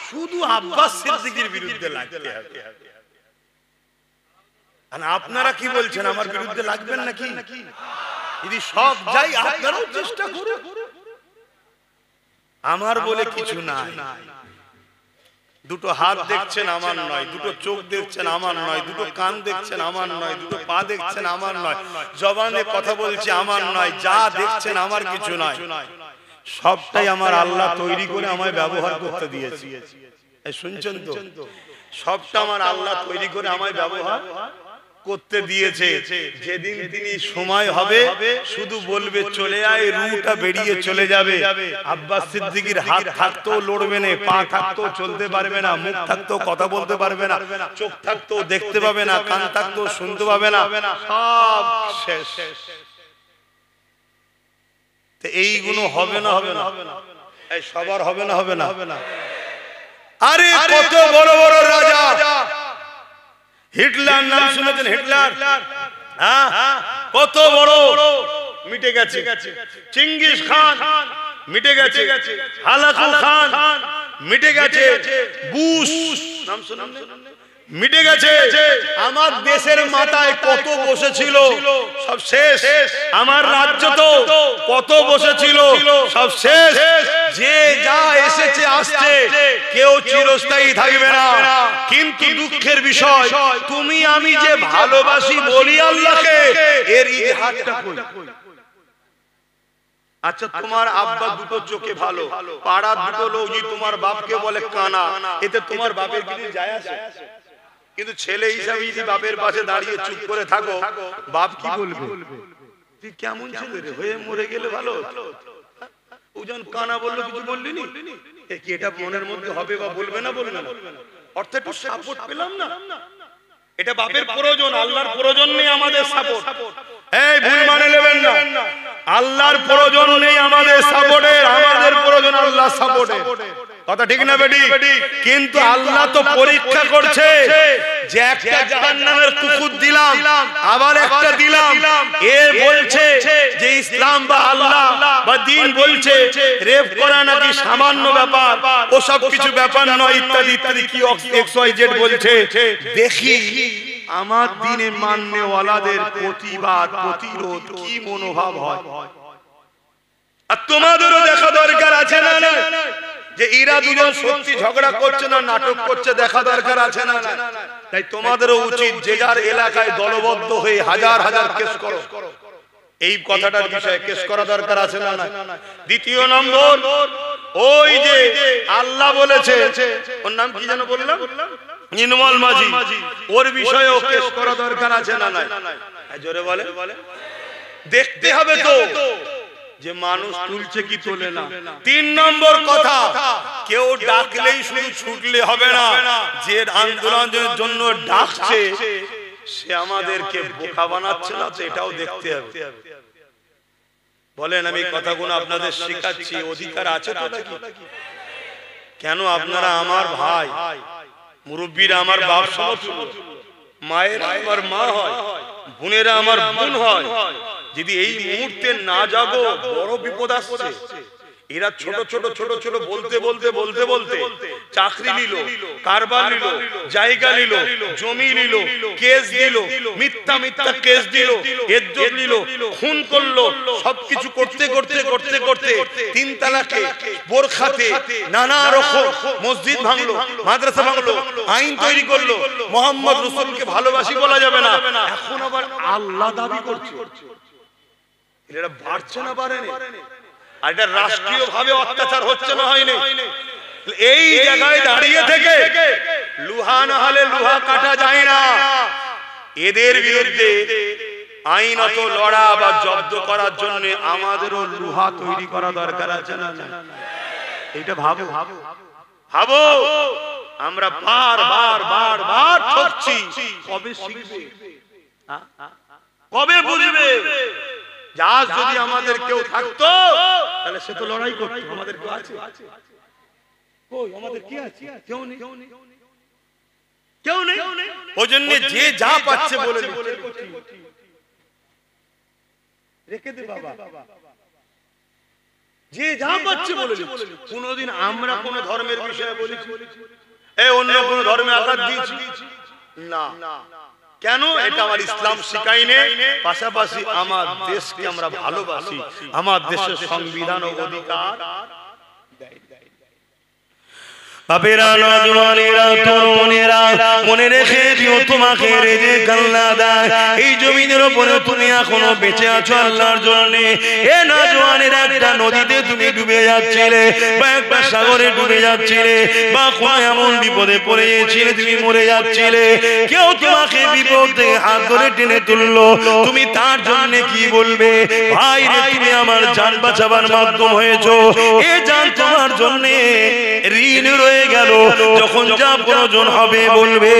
শুধু আব্বাস সিদ্দিকীর বিরুদ্ধে লাগতে হবে। আর আপনারা কি বলছেন, আমার বিরুদ্ধে লাগবেন নাকি? যদি সব যাই আপনারাও চেষ্টা করুন। আমার বলে কিছু নাই। দুটো হাত দেখছেন আমার নয়, দুটো চোখ দেখছেন আমার নয়, দুটো কান দেখছেন আমার নয়, দুটো পা দেখছেন আমার নয়, জবানে কথা বলছি আমার নয়, যা দেখছেন আমার কিছু নয়। সবটাই আমার আল্লাহ তৈরি করে আমায় ব্যবহার করতে দিয়েছে। শুনছেন তো? সবটা আমার আল্লাহ তৈরি করে আমায় ব্যবহার করতে দিয়েছে। যেদিন তিনি সময় হবে শুধু বলবে চলে আয়, রুটা বেরিয়ে চলে যাবে। আব্বাস সিদ্দিকীর হাত থাকতেও লড়বে না, পা থাকতেও চলতে পারবে না, মুখ থাকতেও কথা বলতে পারবে না, চোখ থাকতেও দেখতে পাবে না, কান থাকতেও শুনতে পাবে না, সব শেষ। তো এইগুলো হবে না? হবে না? এই সবার হবে না? হবে না? আরে কত বড় বড় রাজা, হিটলার নাম শুনেছেন? হিটলার কত বড়, মিটে গেছে। চিঙ্গিস খান মিটে গেছে, হালাকু খান মিটে গেছে, বুশ নাম শুনেন মিটে গেছে। আমার দেশের মাথায় কত বসেছিল, সব শেষ। আমার রাজ্য তো কত বসেছিল, সব শেষ। যে যা এসেছে আসছে, কেউ চিরস্থায়ী থাকবে না। কিন্তু দুঃখের বিষয়, তুমি আমি যে ভালোবাসি বলি আল্লাহকে, এর ইতিহাসটা কই? আচ্ছা, তোমার আব্বা দুটো চোখে ভালো, পাড়ার দুটো লোক যদি তোমার বাপকে বলে কানা, এতে তোমার বাপের কিছু যায় আসে? কিন্তু ছেলে হিসাবে যদি বাপের পাশে দাঁড়িয়ে চুপ করে থাকো, বাপ কি বলবে? তুই কেমন ছেলে রে, হয়ে মরে গেলে ভালো। ওজন কানা বললো, কিছু বললি নি, কি এটা মনের মধ্যে হবে বা বলবে না? বলবে না, অর্থাৎ একটু সাপোর্ট পেলাম না। এটা বাপের প্রয়োজন, আল্লাহর প্রয়োজন নেই আমাদের সাপোর্ট। এই ভুল মানে নেবেন না, আল্লাহর প্রয়োজন নেই আমাদের সাপোর্টের, আমাদের প্রয়োজন আল্লাহর সাপোর্টের। কথা ঠিক না বেটি? কিন্তু আল্লাহ তো পরীক্ষা করছে যে একটা জাহান্নামের কুকুর দিলাম, আবার একটা দিলাম, এ বলছে যে ইসলাম বা আল্লাহ বা দ্বীন বলছে রেপ করা নাকি সামান্য ব্যাপার, ও সব কিছু ব্যাপার নয়, ইত্যাদি ইত্যাদি কি XYZ বলছে। দেখি আমার দ্বীনে মাননেওয়ালাদের প্রতিবাদ প্রতিরোধ কি মনোভাব হয়। আর তোমাদেরও দেখা দরকার আছে না যে এরা দুজন সত্যি ঝগড়া করছে না নাটক করছে, দেখা দরকার আছে না? তাই তোমাদেরও উচিত যে যার এলাকায় দলবদ্ধ হয়ে হাজার হাজার কেস করো, এই কথাটার বিষয়ে কেস করা দরকার আছে না? দ্বিতীয় নম্বর, ওই যে আল্লাহ বলেছে, ওর নাম কি যেন বললাম, নির্মল মাঝি, ওর বিষয়েও কেস করা দরকার আছে না? জোরে বলে, দেখতে হবে তো যে মানুষ তুলছে কি তোলে না। তিন নম্বর কথা, কেউ ডাকলেই শুধু ছুটলে হবে না, যে আন্দোলনের জন্য ডাকছে সে আমাদেরকে বোকা বানাচ্ছে না, তো এটাও দেখতে হবে। বলেন, আমি কথাগুলো আপনাদের শেখাচ্ছি, অধিকার আছে তো নাকি? কেন আপনারা আমার ভাই, মুরব্বীরা আমার বাপ সমতুল্য, মায়েরা আমার মা হয়, বোনেরা আমার বোন হয়। যদি এই মুহূর্তে না যাবো, বড় বিপদ আসছে। এরা ছোট ছোট ছোট ছোট বলতে বলতে বলতে বলতে চাকরি নিল, কারবার নিল, জায়গা নিল, জমি নিল, কেস দিল, মিথ্যা মিথ্যা কেস দিল, ইজ্জত নিল, খুন করলো, সবকিছু করতে করতে করতে করতে 3 তালাকে, বোরখাতে, নানা রকম মসজিদ ভাঙলো, মাদ্রাসা ভাঙলো, আইন তৈরি করলো, মোহাম্মদ রাসূলকে ভালোবাসি বলা যাবে না, এখন আবার আল্লাহ দাবি করছে। এরা বাড়ছে না বাড়েনি? আর এটা রাষ্ট্রীয় ভাবে অত্যাচার হচ্ছে না হয়নি? এই জায়গায় দাঁড়িয়ে থেকে লোহা না হলে লোহা কাটা যায় না। এদের বিরুদ্ধে আইনত লড়া বা জব্দ করার জন্য আমাদেরও লোহা তৈরি করা দরকার আছে না? এটা ভাবো ভাবো। আমরা বার ঠকছি, কবে শিখবে, কবে বুঝবে? আজ যদি আমাদের কেউ থাকতো তাহলে সে তো লড়াই করতো। আমাদের কেউ আছে? কই আমাদের কি আছে? কেউ নেই, কেউ নেই। ওই জন্য যে যা পাচ্ছে বলে রেখে দে বাবা, যে যা পাচ্ছে বলে। কোনদিন আমরা কোন ধর্মের বিষয়ে বলেছি, এই অন্য কোন ধর্মে আঘাত দিয়েছি? না। কেন? এটা আমার ইসলাম শিখায়নি। পাশাপাশি আমার দেশকে আমরা ভালোবাসি, আমার দেশের সংবিধান ও অধিকার বাপেরা, নওজওয়ানেরা, তরুণেরা, মনে রেখে দিও তোমাকে রিজিক আল্লাহ দেয়। এই জমিনের উপরে তুমি এখনো বেঁচে আছো আল্লাহর জন্য। এ নওজওয়ানেরা, একটা নদীতে তুমি ডুবে যাচ্ছিলে, বা একটা সাগরে ডুবে যাচ্ছিলে, বা কোনো এমন বিপদে পড়ে গিয়েছিলে তুমি মরে যাচ্ছিলে, কেউ তোমাকে বিপদ থেকে হাত ধরে টেনে তুললো, তুমি তার জন্য কি বলবে? ভাই রে, তুমি আমার জান বাঁচাবার মাধ্যম হয়েছো, এ জান তোমার জন্য ঋণ রয়ে গেল। যখন যা প্রয়োজন হবে বলবে।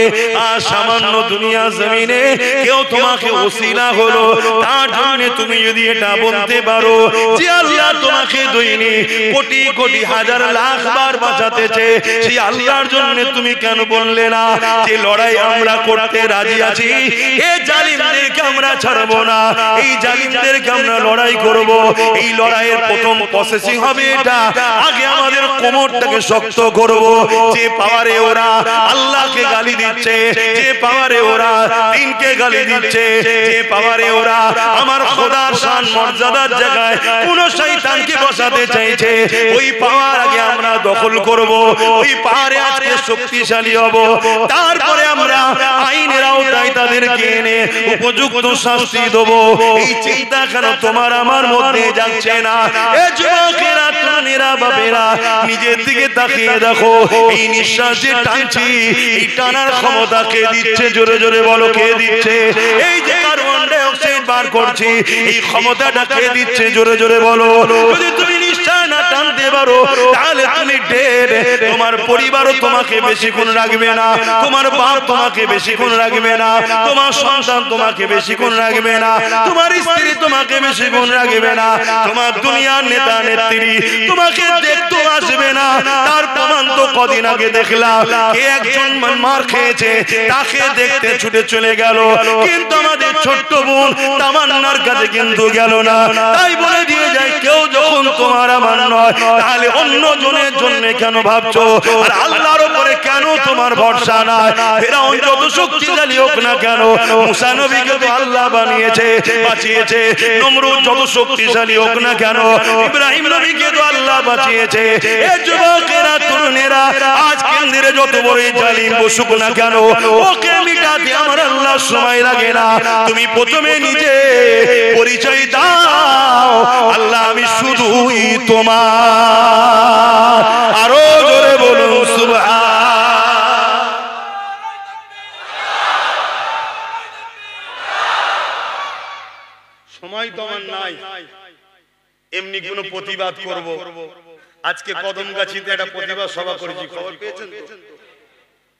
আর সামান্য দুনিয়া জমিনে কেউ তোমাকে ওসিলা হলো, তার জন্য তুমি যদি এটা বলতে পারো যে আল্লাহ তোমাকে দৈনিক কোটি কোটি হাজার লাখ বার বাঁচাতেছে, সেই আল্লাহর জন্য তুমি কেন বললে না যে লড়াই আমরা করতে রাজি আছি, এই জালিমদেরকে আমরা ছাড়বো না, এই জালিমদেরকে আমরা লড়াই করব। এই লড়াইয়ের প্রথম প্রসেসিং হবে এটা, আগে আমাদের কোমরটাকে শক্ত করব। যে পাওয়ারে ওরা আল্লাহকে গালি দিচ্ছে, যে পাওয়ারে ওরা দ্বীনকে গালি দিচ্ছে, যে পাওয়ারে ওরা আমার খোদার শান মর্যাদার জায়গায় কোন শয়তানকে শয়তানকে বসাতে চাইছে, ওই পাওয়ার আগে আমরা দখল করব, ওই পাওয়ারে আজকে শক্তিশালী হব, তারপরে আমরা আইনের আওতায় তাদেরকে এনে উপযুক্ত শাস্তি দেব। এই চিন্তা কেন তোমার আমার মধ্যে যাচ্ছে না? এ যুবকেরা, তরুণেরা, বাবেরা, নিজের দিকে তাকিয়ে দেখো। এই নিঃশ্বাস যে টানছি, এই টানার ক্ষমতা কে দিচ্ছে? জোরে জোরে বলো, কে দিচ্ছে? এই যে কার্বন ডাই অক্সাইড বার করছি, এই ক্ষমতাটা কে দিচ্ছে? জোরে জোরে বলো। যদি তুমি নিঃশ্বাস না টানতে পারো, তাহলে তুমি ডেড। তোমার পরিবারও তোমাকে বেশিক্ষণ রাখবে না, তোমার বাপ তোমাকে বেশিক্ষণ রাখবে না, তোমার সন্তান তোমাকে বেশিক্ষণ রাখবে না, তোমার স্ত্রী তোমাকে বেশিক্ষণ রাখবে না, তোমার দুনিয়ার নেতা নেত্রী তোমাকে দেখতে আসবে না। তার প্রমাণ তো কদিন আগে দেখলাম, কে একজন মার খেয়েছে, তাকে দেখতে ছুটে চলে গেল, কিন্তু আমাদের ছোট্ট বোন তামান্নার কাছে কিন্তু গেল না। তাই বলে দিয়ে যায়, কেউ যখন তোমার আমার নয়, তাহলে অন্য জনের জন্য কেন ভাবছো? আর আল্লাহর উপরে কেন তোমার ভরসা নাই? ফিরআউন যত শক্তিশালী হোক না কেন, মুসা নবীকে তো আল্লাহ বানিয়েছে, বাঁচিয়েছে। নমরুদ যত শক্তিশালী হোক না কেন, ইব্রাহিম নবীকে তো আল্লাহ বাঁচিয়েছে। এই যুবকেরা, তরুণেরা, আজ কেন্দ্রে যত বড় জালিম বসুক না কেন, ওকে মিটাতে আমার আল্লাহ সময় লাগে না। তুমি প্রথমে নিজে পরিচয় দাও, আল্লাহ আমি শুধুই তোমার। আরো জোরে বলুন সুবহান। সময় তো আমার নাই এমনি কোনো প্রতিবাদ করব। আজকে কদমগাছিতে একটা প্রতিবাদ সভা করেছি, খবর পেয়েছেন তো?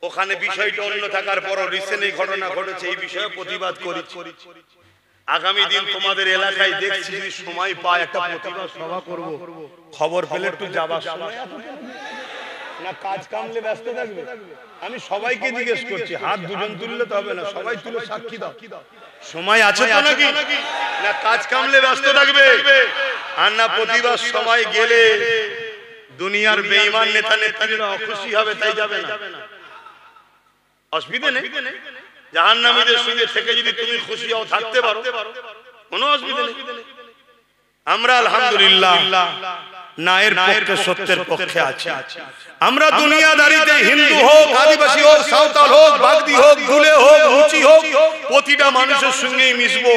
ওখানে বিষয়টা অন্য থাকার পরও রিসেন্ট এই ঘটনা ঘটেছে, এই বিষয়ে প্রতিবাদ করি। আগামী দিন তোমাদের এলাকায় দেখছি যদি সময় পায় একটা প্রতিবাদ সভা করব। খবর পেলে একটু যাবার সময় না, কাজ কামলে ব্যস্ত থাকবে? আমি সবাইকে জিজ্ঞেস করছি, হাত দুজন তুললে তো হবে না, সবাই তুলে সাক্ষী দাও। সময় আছে তো নাকি? না কাজ কামলে ব্যস্ত থাকবে, আর না প্রতিবাদ সময় গেলে দুনিয়ার বেঈমান নেতা নেত্রীরা অখুশি হবে, তাই যাবে না। অসুবিধা নেই, জাহান্নামীদের সঙ্গে থেকে যদি তুমি খুশি হও, থাকতে পারো, কোনো অসুবিধা নেই। আমরা আলহামদুলিল্লাহ ন্যায়ের পক্ষে, সত্যের পক্ষে আছি। আমরা দুনিয়াদারিতে হিন্দু হোক, আদিবাসী হোক, সাঁওতাল হোক, বাগদি হোক, দুলে হোক, মুচি হোক, প্রতিটা মানুষের সঙ্গেই মিশবো।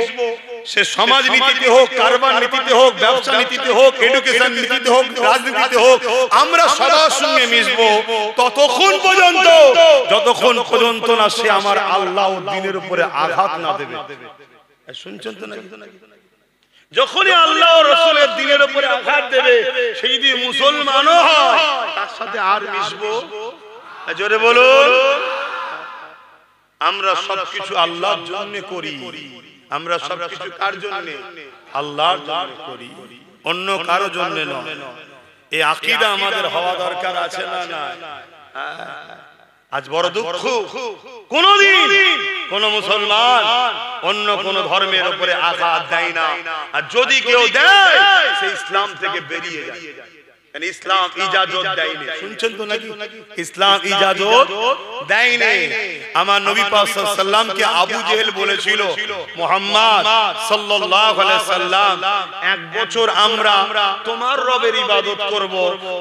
সে সমাজ নীতিতে হোক, কারবার নীতিতে হোক, ব্যবসা নীতিতে হোক, এডুকেশন নীতিতে হোক, রাজনীতিতে হোক, আমরা সবার সঙ্গে মিশবো ততক্ষণ পর্যন্ত যতক্ষণ পর্যন্ত না সে আমার আল্লাহ ও দ্বীনের উপরে আঘাত না দেবে। শুনছেন তো নাকি? যখনই আল্লাহ ও রাসূলের দ্বীনের উপরে আঘাত দেবে, সে যদি মুসলমানও হয়, তার সাথে আর মিশবো? জোরে বলুন। আমরা সবকিছু আল্লাহর জন্য করি, আমরা সবকিছু কার জন্য? আল্লাহর জন্য করি, অন্য কারো জন্য নয়। এই আকীদা আমাদের হওয়া দরকার আছে না? না। আজ বড় দুঃখ, কোনদিন কোন মুসলমান অন্য কোন ধর্মের উপরে আঘাত দেয় না, আর যদি কেউ দেয় সে ইসলাম থেকে বেরিয়ে যায়। ইসলাম ইজাজত দেয়নি, শুনছেন তো নাকি? ইসলাম ইজাজত দেয়নি। আমার নবী পাক সাল্লাল্লাহু আলাইহি সাল্লামকে আবু জেহেল বলেছিল, মুহাম্মদ সাল্লাল্লাহু আলাইহি সাল্লাম, এক বছর আমরা তোমার রবের ইবাদত করব,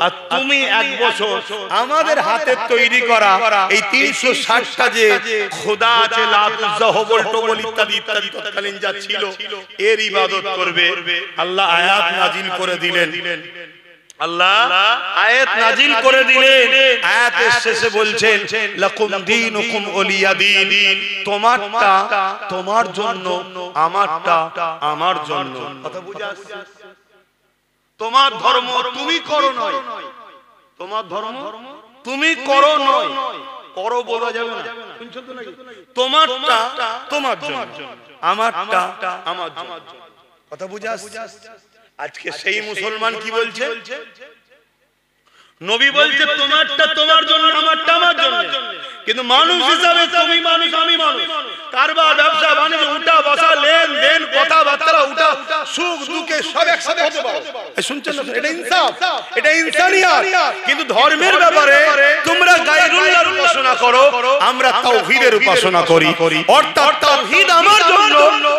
আর তুমি এক বছর আমাদের হাতে তৈরি করা এই 360টা যে খোদা আছে, লাত, উজ্জা, হবল, টবল ইত্যাদি ইত্যাদি তৎকালীন যা ছিল, এর ইবাদত করবে। আল্লাহ আয়াত নাজিল করে দিলেন, আল্লাহ আয়াত নাজিল করে দিলেন। আয়াতের শেষে বলছেন, লাকুম দীনুকুম ওলিয়া দীন, তোমারটা তোমার জন্য, আমারটা আমার জন্য। কথা বুঝা আসছে? তোমার ধর্ম তুমি করো নয়, তোমার ধর্ম তুমি করো নয়, করো বলা যাবে না, শুনছেন তো নাকি? তোমারটা তোমার জন্য, আমারটা আমার জন্য। কথা বুঝা আসছে? আজকে সেই মুসলমান কি বলছে? নবী বলছে তোমারটা তোমার জন্য, আমারটা আমার জন্য। কিন্তু মানুষ হিসাবে তুমি মানুষ, আমি মানুষ। কারবার, ব্যবসা বাণিজ্য, উঠা বসা, লেনদেন, কথাবার্তা, উঠা সুখ দুঃখে সব একসাথে হতে পারে। শুনছেন না? এটা ইনসাফ, এটা ইনসানিয়াত। কিন্তু ধর্মের ব্যাপারে তোমরা গায়রুল্লাহর উপাসনা করো, আমরা তাওহীদের উপাসনা করি। অর্থাৎ তাওহীদ আমার জন্য,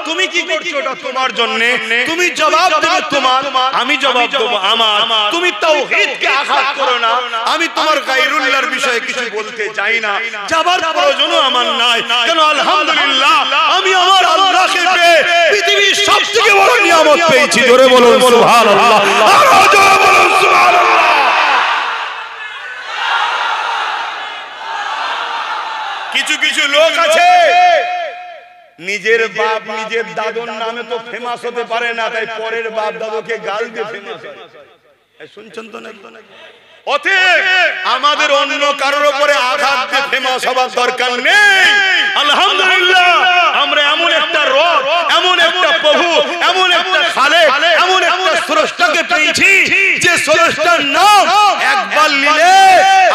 তুমি কি করছো এটা তোমার জন্য। তুমি জবাব দেবে তোমার, আমি জবাব দেব আমার। তুমি তাওহীদকে আঘাত করো না। আমি তোমার গায়রুল্লাহর বিষয়ে কিছু বলতে চাই না, যাবার প্রয়োজনও আমার নাই। কেন? আলহামদুলিল্লাহ, আমি আমার আল্লাহকে পেয়ে পৃথিবীর সবথেকে বড় নিয়ামত পেয়েছি। জোরে বলুন সুবহানাল্লাহ, আরো জোরে বলুন সুবহানাল্লাহ। কিছু কিছু লোক আছে নিজের বাপ নিজের দাদুর নামে তো ফেমাস হতে পারে না, তাই পরের বাপ দাদুকে গাল দিয়ে ফেমাস হয়। শুনছেন তো নাকি? অতএব আমাদের অন্য কারোর উপরে আঘাত দিয়ে ফেমাস হবার দরকার নেই। আলহামদুলিল্লাহ, আমরা এমন একটা রব, এমন একটা প্রভু, এমন একটা খালেক, এমন একটা স্রষ্টাকে পেয়েছি যে স্রষ্টার নাম একবার নিলে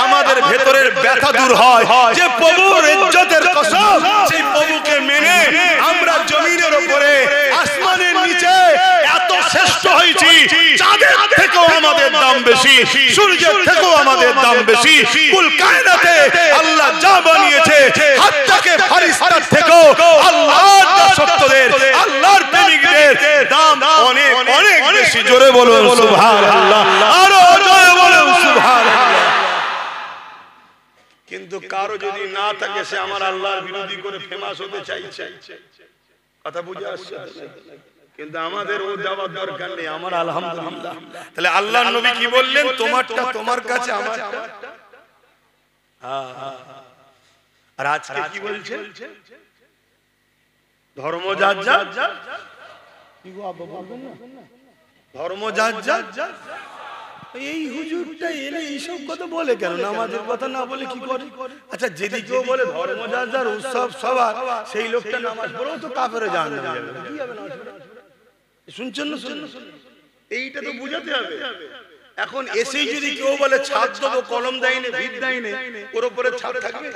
আমাদের ভেতরের ব্যথা দূর হয়। যে প্রভুর ইজ্জতের কসম, সেই প্রভুকে মেনে আমরা জমিনের উপরে, আসমানের নিচে এত শ্রেষ্ঠ হয়েছি। চাঁদের থেকেও আমাদের দাম বেশি, সূর্যের থেকেও আমাদের দাম বেশি। কুল কায়নাতে আল্লাহ যা বানিয়েছে, হাত্তাকে ফারিস্তার থেকেও আল্লাহর দাসত্বদের, আল্লাহর প্রেমিকদের দাম অনেক অনেক বেশি। জোরে বলুন সুবহানাল্লাহ, আরো জোরে বলুন সুবহানাল্লাহ। কিন্তু কারো যদি না থাকে, সে আমার আল্লাহর বিরোধী করে ফেমাস হতে চাইছে। কথা বুঝে আসছে? কিন্তু আমাদের ও যাওয়ার দরকার নেই। আমার আলহামদুলিল্লাহ। তাহলে আল্লাহর নবী কি বললেন? তোমারটা তোমার কাছে, আমারটা। আর আজকে কি বলছে? ধর্ম যার যার, কি গো আব্বা বলবেন না? ধর্ম যার যার। এই হুজুরটা এলে এইসব কথা বলে কেন? নামাজের কথা না বলে কি করে? আচ্ছা, যদি কেউ বলে ধর্ম যার যার, উৎসব সবার, সেই লোকটা নামাজ পড়েও তো কাফেরে জাহান্নামে যাবে। কি হবে না? শুনছেন না? এইটা তো বুঝাতে হবে। এখন এসেই যদি কেউ বলে ছাদ দেবো, কলম দেয়নি, ভিত দেয়নি, ওর উপরে ছাদ থাকবে?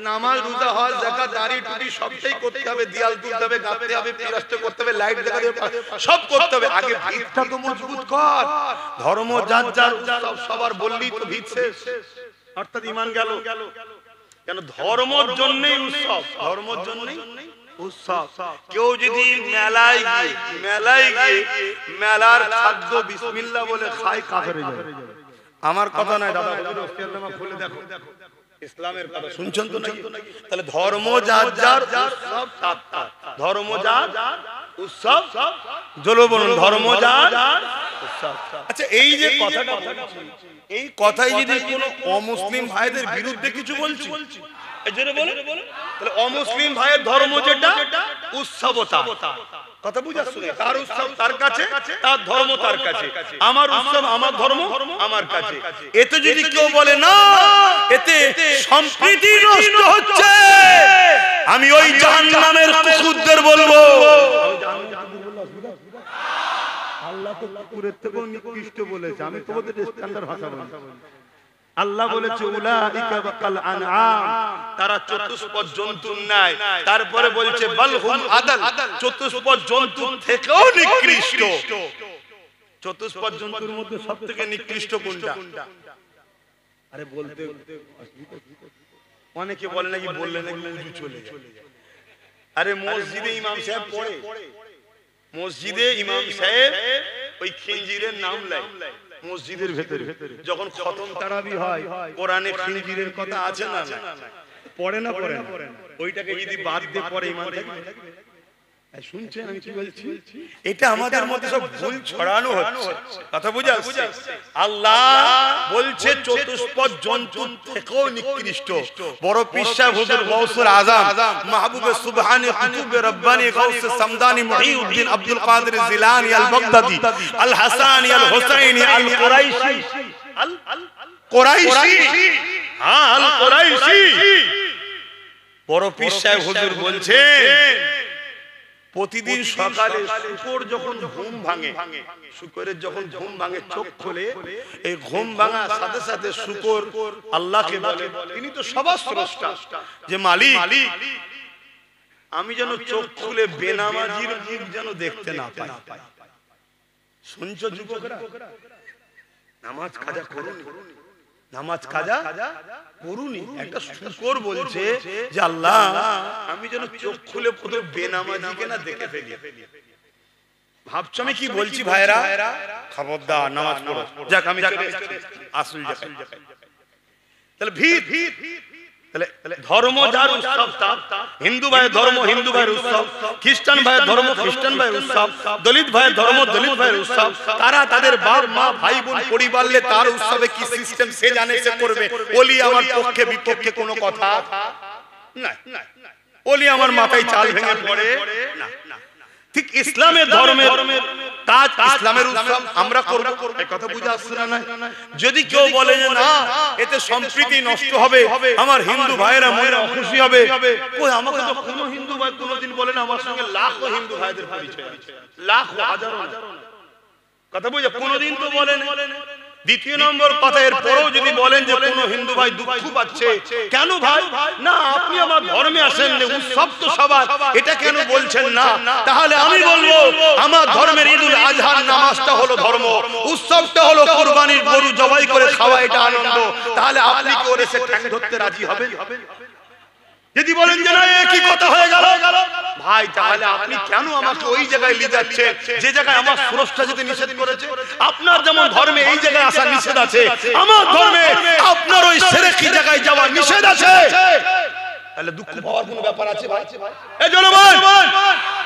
নামাজ, রোজা, হজ, যাকাত, দাড়ি টুপি সবটাই করতে হবে, দেয়াল তুলতে হবে, গাঁথতে হবে, পিরাস্তে করতে হবে, লাইট দেখাতে হবে, সব করতে হবে। আগে ভিতটা তো মজবুত কর। ধর্ম যার যার, সবার বললি তো ভিত শেষ, অর্থাৎ ঈমান গেল। কেন? ধর্মের জন্যই উৎসব, ধর্মের জন্যই উৎসব। কেউ যদি মেলায় গিয়ে মেলার খাদ্য বিসমিল্লাহ বলে খায়, কাফের হয়ে যাবে। আমার কথা নয় দাদা, খুলে দেখো ইসলামের কথা। শুনছেন তো নাকি? তাহলে ধর্ম যার যার, উৎসব সাতটা। ধর্ম যার উৎসব, জোরে বলুন ধর্ম যার উৎসব। আচ্ছা, এই যে কথাটা বলছি, এই কথাই যদি কোনো অমুসলিম ভাইদের বিরুদ্ধে কিছু বলছি, তাহলে অমুসলিম ভাইয়ের ধর্ম যেটা উৎসবতা, কথা বুঝাচ্ছ? তার উৎসব তার কাছে, তার ধর্ম তার কাছে, আমার উৎসব আমার ধর্ম আমার কাছে। এতে যদি কেউ বলে না, এতে সম্প্রীতি নষ্ট হচ্ছে, আমি ওই জাহান্নামের কুকুরদের বলবো, আল্লাহ তো কুকুরের থেকেও নিকৃষ্ট বলেছে। আমি তোমাদের স্ট্যান্ডার্ড ভাষা বলছি। আল্লাহ বলেছে উলাইকা বাকাল আনআম, তারা চতুষ্পদ জন্তুর ন্যায়। তারপরে বলছে বালহুম আদাল, চতুষ্পদ জন্তুর থেকেও নিকৃষ্ট। চতুষ্পদ জন্তুর মধ্যে সবথেকে নিকৃষ্ট কোনটা? আরে বলতে অনেকে বলে নাকি, বললে নাকি উজু চলে যায়। আরে মসজিদে ইমাম সাহেব পড়ে, মসজিদে ইমাম সাহেব ওই খিঞ্জিরের নাম লাই মসজিদের ভেতরে। যখন খতম তারাবি হয়, কোরআনে খিঞ্জিরের কথা আছে না? পড়ে না? পড়ে না? ওইটাকে যদি বাদ দিয়ে পড়ে, ইমান থাকবে? শুনছেন আমি কি বলছি? এটা আমাদের মধ্যে সব ভুল ছড়ানো হচ্ছে, কথা বুঝা? আল্লাহ বলছে চতুষ্পদ জন্তু থেকেও নিকৃষ্ট। বড় পীর সাহেব হুজুর গৌসুল আজম, মাহবুবে সুবহানি, কুতুবে রব্বানি, গৌসে সামদানি, মুহিউদ্দিন আব্দুল কাদের জিলানী আল বাগদাদি, আল হাসানি, আল হুসাইনি, আল কুরাইশি, কুরাইশি, হ্যাঁ আল কুরাইশি। বড় পীর সাহেব হুজুর বলছেন প্রতিদিন সকালে শুকর যখন ঘুম ভাঙে, শুকরের যখন ঘুম ভাঙে চোখ খোলে, এই ঘুম ভাঙার সাথে সাথে শুকর আল্লাহকে বলে, তিনি তো সবার স্রষ্টা, যে মালিক আমি যেন চোখ খুলে বেনামাজির মুখ যেন দেখতে না পাই। শুনছো যুবকরা, নামাজ কাজা করুন, নামাজ কাজা করুনি। একটা শুকর বলছে যে আল্লাহ আমি যেন চোখ খুলে পুরো বেনামাজিকে না দেখে ফেলি। ভাবছো আমি কি বলছি ভাইরা? খবরদার নামাজ পড়ো। যাক আমি আসল জায়গায়। তাহলে ভিড়, তাহলে ধর্ম যার উৎসব, হিন্দু ভাইয়ের ধর্ম হিন্দু ভাইয়ের উৎসব, খ্রিস্টান ভাইয়ের ধর্ম খ্রিস্টান ভাইয়ের উৎসব, দলিত ভাইয়ের ধর্ম দলিত ভাইয়ের উৎসব। তারা তাদের বাপ মা ভাই বোন পরিবারলে তার উৎসবে কি সিস্টেম সে জানে, সে করবে। ওলি আমার পক্ষে বিপক্ষে কোনো কথা নাই, ওলি আমার মাথায় চাল ভেঙে পড়ে না। ঠিক ইসলামের ধর্মের কাজ, ইসলামের উৎসব আমরা করব, এই কথা বুঝে আসছে না? যদি কেউ বলে যে না এতে সম্প্রীতি নষ্ট হবে, আমার হিন্দু ভাইয়েরা মনে খুশি হবে, কই আমাকে তো কোনো হিন্দু ভাই কোনোদিন বলে না। আমার সঙ্গে লাখো হিন্দু ভাইদের পরিচয় আছে, লাখো হাজারো, কথা বুঝে কোনোদিন তো বলেন। দ্বিতীয় নম্বর কথা, এর পরেও যদি বলেন যে কোনো হিন্দু ভাই দুঃখ পাচ্ছে, কেন ভাই? না আপনি আমার ধর্মে আসেন, উৎসব তো সবার, এটা কেন বলছেন না? তাহলে আমি বলবো আমার ধর্মের ঈদুল আজহার নামাজটা হলো ধর্ম, উৎসবটা হলো কুরবানির গরু জবাই করে খাওয়া, এটা আনন্দ। তাহলে আপনি কি ওরে সে ঠ্যাং ধরতে রাজি হবেন? যদি বলেন যে না একই কথা হয়ে গেল ভাই, তাহলে আপনি কেন আমাকে ওই জায়গায় নিয়ে যাচ্ছেন যে জায়গায় আমার স্রষ্টা যেতে নিষেধ করেছে? আপনার যেমন ধর্মে এই জায়গায় আসা নিষেধ আছে, আমার ধর্মে আপনার ওই শিরকি জায়গায় যাওয়া নিষেধ আছে। তাহলে দুঃখ পাওয়ার কোনো ব্যাপার আছে ভাই? এই জনগণ,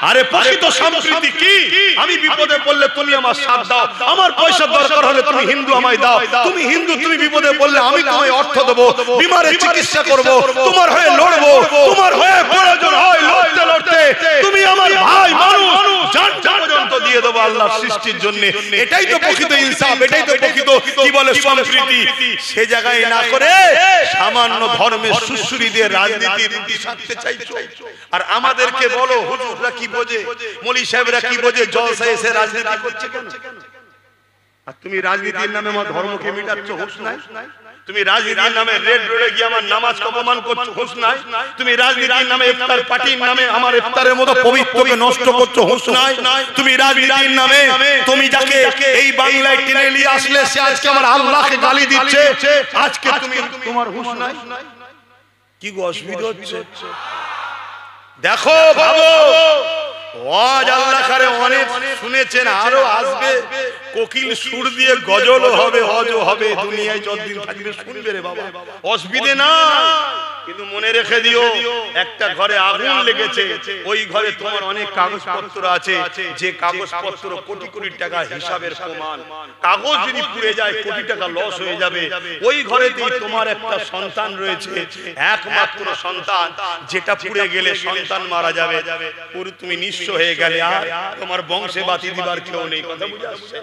আরে প্রকৃত সম্প্রীতি কি? আমি বিপদে পড়লে তুমি আমার সাথ দাও, আমার পয়সা দরকার হলে তুমি হিন্দু আমায় দাও, তুমি হিন্দু তুমি বিপদে পড়লে আমি তোমায় অর্থ দেবো, বিমারের চিকিৎসা করব, তোমার হয়ে লড়বো, তোমার হয়ে প্রয়োজন হয় লড়তে লড়তে তুমি আমার ভাই মানুষ জান পর্যন্ত দিয়ে দেবো আল্লাহর সৃষ্টির জন্য। এটাই তো প্রকৃত ইনসাফ, এটাই তো প্রকৃত কি বলে সম্প্রীতি। সে জায়গায় না করে সামান্য ধর্মের সুশ্রী দিয়ে রাজনীতি রুটি সাধতে চাইছো। আর আমাদেরকে বলো হুজুররা কি বোঝে, মৌলী সাহেবরা কি বোঝে, জলসায় এসে রাজনীতি করছে কেন? আর তুমি রাজনীতির নামে আমার ধর্মকে মিটাচ্ছ, হুঁশ নাই? তুমি রাজনীতির নামে রেড রোডে গিয়ে আমার নামাজকে অপমান করছো, হুঁশ নাই? তুমি রাজনীতির নামে ইফতার পার্টির নামে আমার ইফতারের মতো পবিত্রকে নষ্ট করছো, হুঁশ নাই? তুমি রাজনীতির নামে তুমি যাকে এই বাংলায় টেনে নিয়ে আসলে সে আজকে আমার আল্লাহকে গালি দিচ্ছে, আজকে তুমি তোমার হুঁশ নাই? কি গো অসুবিধা হচ্ছে? দেখো ভাবো, ওয়াজ আল্লাহ করে অনেক শুনেছেন, আরো আসবে, কোকিল সুর দিয়ে গজলও হবে, হজও হবে, দুনিয়ায় যতদিন থাকবে শুনবে রে বাবা, অসুবিধে না। কিন্তু মনে রেখে দিও, একটা ঘরে আগুন লেগেছে, ওই ঘরে তোমার অনেক কাগজপত্র আছে, যে কাগজপত্র কোটি কোটি টাকা হিসাবের প্রমাণ। কাগজ যদি পুড়ে যায় কোটি টাকা লস হয়ে যাবে। ওই ঘরেতেই তোমার একটা সন্তান রয়েছে, একমাত্র সন্তান, যেটা পুড়ে গেলে সন্তান মারা যাবে, পুরো তুমি নিঃস্ব হয়ে গেলে, আর তোমার বংশে বাতি দিবার কেউ নেই। কথা বুঝে আসছে?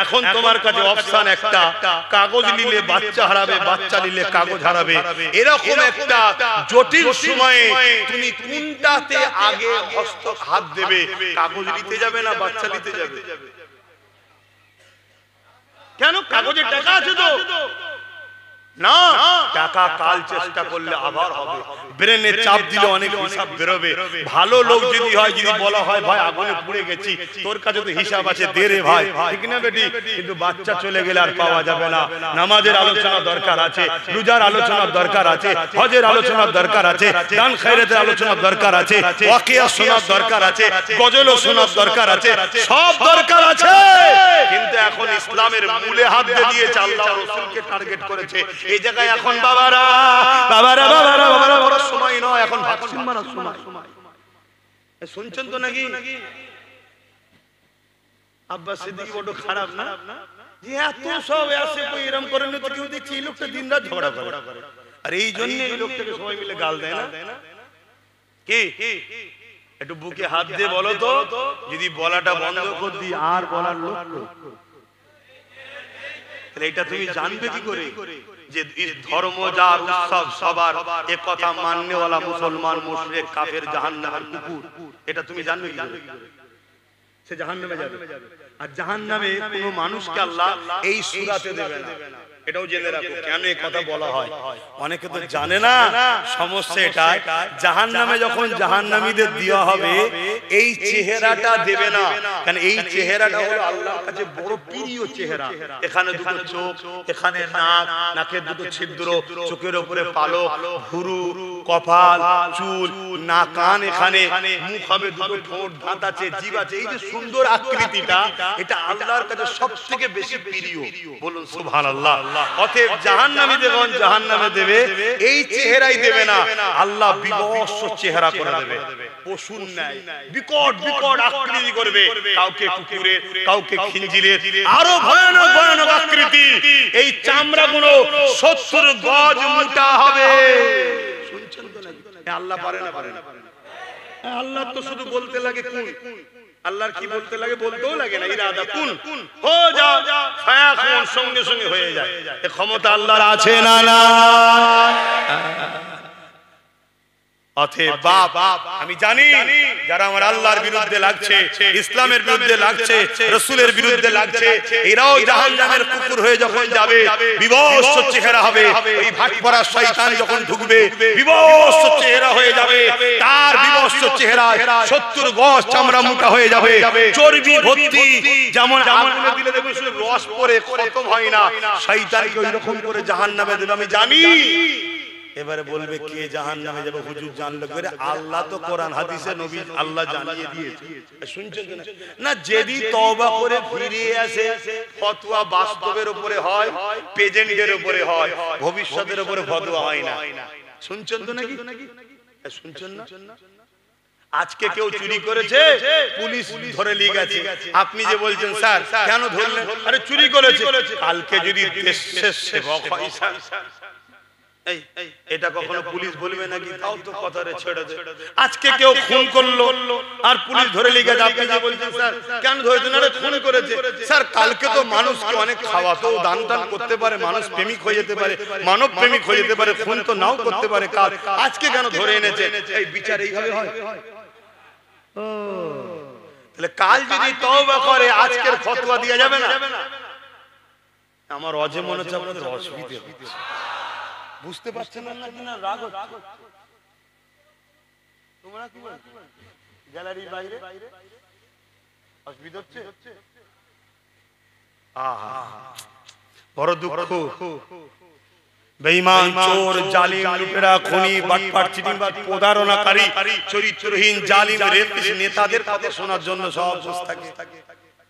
এখন তোমার কাছে অপশন একটা, কাগজ নিলে বাচ্চা হারাবে, বাচ্চা নিলে কাগজ হারাবে। এরকম একটা জটিল সময়ে তুমি কোনটাতে আগে হাত দেবে? কাগজ নিতে যাবে না বাচ্চা নিতে যাবে? কেন? কাগজের টাকা আছে তো না, টাকা কাল চেষ্টা করলে আবার হবে, ব্রেনে চাপ দিলে অনেক হিসাব বেরোবে। ভালো লোক যদি হয়, যদি বলা হয় ভাই আগুনে পুড়ে গেছি, তোর কাছে তো হিসাব আছে, দে রে ভাই, ঠিক না বেটি? কিন্তু বাচ্চা চলে গেলে আর পাওয়া যাবে না। নামাজের আলোচনা দরকার আছে, রোজার আলোচনার দরকার আছে, হজের আলোচনার দরকার আছে, দান খায়রাতের আলোচনার দরকার আছে, ওয়াকিয়া শোনার দরকার আছে, গজলও শোনার দরকার আছে, সব দরকার আছে। কিন্তু এখন ইসলামের মূলে হাত দিয়েছে, আল্লাহ রাসূলকে টার্গেট করেছে। এই জায়গায় এখন বাবারা বাবারা বাবারা বাবারা বড় সময় নয়, এখন ভ্যাকসিন মারার সময়। শুনছেন তো নাকি? আব্বাস সিদ্দিকী বড় খারাপ না, যে এত সব আসে কই এরকম করেন তো, কেউ দেখছি এই লোকটা দিনরাত ঝগড়া করে, আর এই জন্য এই লোকটাকে সবাই মিলে গাল দেয় না। কি একটু বুকে হাত দিয়ে বলো তো, যদি বলাটা বন্ধ করে দিই আর বলার লোক এটা তুমি জানবে কি করে যে ধর্ম যার উৎসব সবার এ কথা মাননেওয়ালা মুসলমান মুশরিক কাফের জাহান্নামের কুকুর, এটা তুমি জানবে কি করে? সে জাহান্নামে যাবে, আর জাহান্নামে কোনো মানুষকে আল্লাহ এই সূরাতে দেবে না। এটাও জেনে রাখো কেন এই কথা বলা হয়, অনেকে তো জানে না। সমস্যা এটাই, জাহান্নামে যখন জাহান্নামীদের দেওয়া হবে এই চেহারাটা দেবে না, কারণ এই চেহারাটা হলো আল্লাহর কাছে বড় প্রিয় চেহারা। এখানে দুটো চোখ, এখানে নাক, নাকের দুটো ছিদ্র, চোখের উপরে পালক, ভুরু, কপাল, চুল, নাক, কান, এখানে মুখ হবে, দুটো ঠোঁট, দাঁত আছে, জিভ আছে, এই যে সুন্দর আকৃতিটা, এটা আল্লাহর কাছে সবথেকে বেশি প্রিয়। বলুন সুবহানাল্লাহ। অতএব জাহান্নামী যখন জাহান্নামে দেবে এই চেহারাই দেবে না, আল্লাহ বিভৎস চেহারা করে দেবে, পশুর ন্যায় বিকট বিকট আকৃতি করবে, কাউকে কুকুরের, কাউকে খিঞ্জিরের, আরো ভয়ানক ভয়ানক আকৃতি। এই চামড়াগুলো 70 গজ মোটা হবে। শুনছেন তো নাকি? আল্লাহ পারে না? পারে না? আল্লাহ তো শুধু বলতে লাগে কোন, আল্লাহর কি বলতে লাগে? বলতেও লাগে না, ইরাদা কুন হো যা ফায়াকুন, সঙ্গে সঙ্গে হয়ে যায়। এই ক্ষমতা আল্লাহর আছে না? না। অতএব বাপ, আমি জানি যারা আমার আল্লাহর বিরুদ্ধে লাগছে, ইসলামের বিরুদ্ধে লাগছে, রাসূলের বিরুদ্ধে লাগছে, এরাও জাহান্নামের কুকুর হয়ে যখন যাবে বিভৎস চেহারা হবে। ওই ভাটপড়া শয়তান যখন ঢুকবে বিভৎস চেহারা হয়ে যাবে, তার বিভৎস চেহারায় 70 গজ চামড়া মোটা হয়ে যাবে, চর্বি ভর্তি। যেমন আগুনে দিলে দেখবে শুধু রস পড়ে, খতম হয় না, শয়তানকে ওই রকম করে জাহান্নামে দেবে। আমি জানি। এবারে বলবে কে জাহান্নামে যাবে? হুজুর জানলো করে? আল্লাহ তো কোরআন হাদিসে নবী আল্লাহ জানিয়ে দিয়েছে। শুনছেন না? যদি তওবা করে ফিরে আসে, ফতোয়া বাস্তবের উপরে হয়, প্রেজেন্টের উপরে হয়, ভবিষ্যতের উপরে ফতোয়া হয় না। শুনছেন তো নাকি? শুনছেন না? আজকে কেউ চুরি করেছে, পুলিশ ধরে নিয়ে গেছে, আপনি যে বলছেন স্যার কেন ধরলেন? আরে চুরি করেছে। কালকে যদি দেশের সেবক হয় স্যার, এটা কখনো পুলিশ বলবে নাকি? তাও তো কথারে ছেড়ে দে। আজকে কেউ খুন করলো আর পুলিশ ধরে নিয়ে গেছে, আপনি যে বলছেন স্যার কেন ধরেছেন? আরে খুন করেছে। স্যার কালকে তো মানুষকে অনেক খাওয়াতো, দান টান করতে পারে, মানুষ প্রেমিক হয়ে যেতে পারে, মানব প্রেমিক হয়ে যেতে পারে, খুন তো নাও করতে পারে কাল, আজকে কেন ধরে এনেছে? এই বিচার এইভাবে হয়? তাহলে কাল যদি তওবা করে আজকের ফতোয়া দেয়া যাবে না? আমার অজে মনে হচ্ছে আপনাদের অসুবিধা হচ্ছে, বুঝতে পারছেন না? রাগ হচ্ছে। তোমরা কি বলছো? গ্যালারির বাইরে অসুবিধা হচ্ছে? আহা, বড় দুঃখ। বেঈমান, চোর, জালিম, লুটেরা, খুনি, বাটপার, চিটিংবাজ, প্রতারণাকারী, চরিত্রহীন, জালিম, রেপিস্ট নেতাদের কথা শোনার জন্য সব বসে থাকে।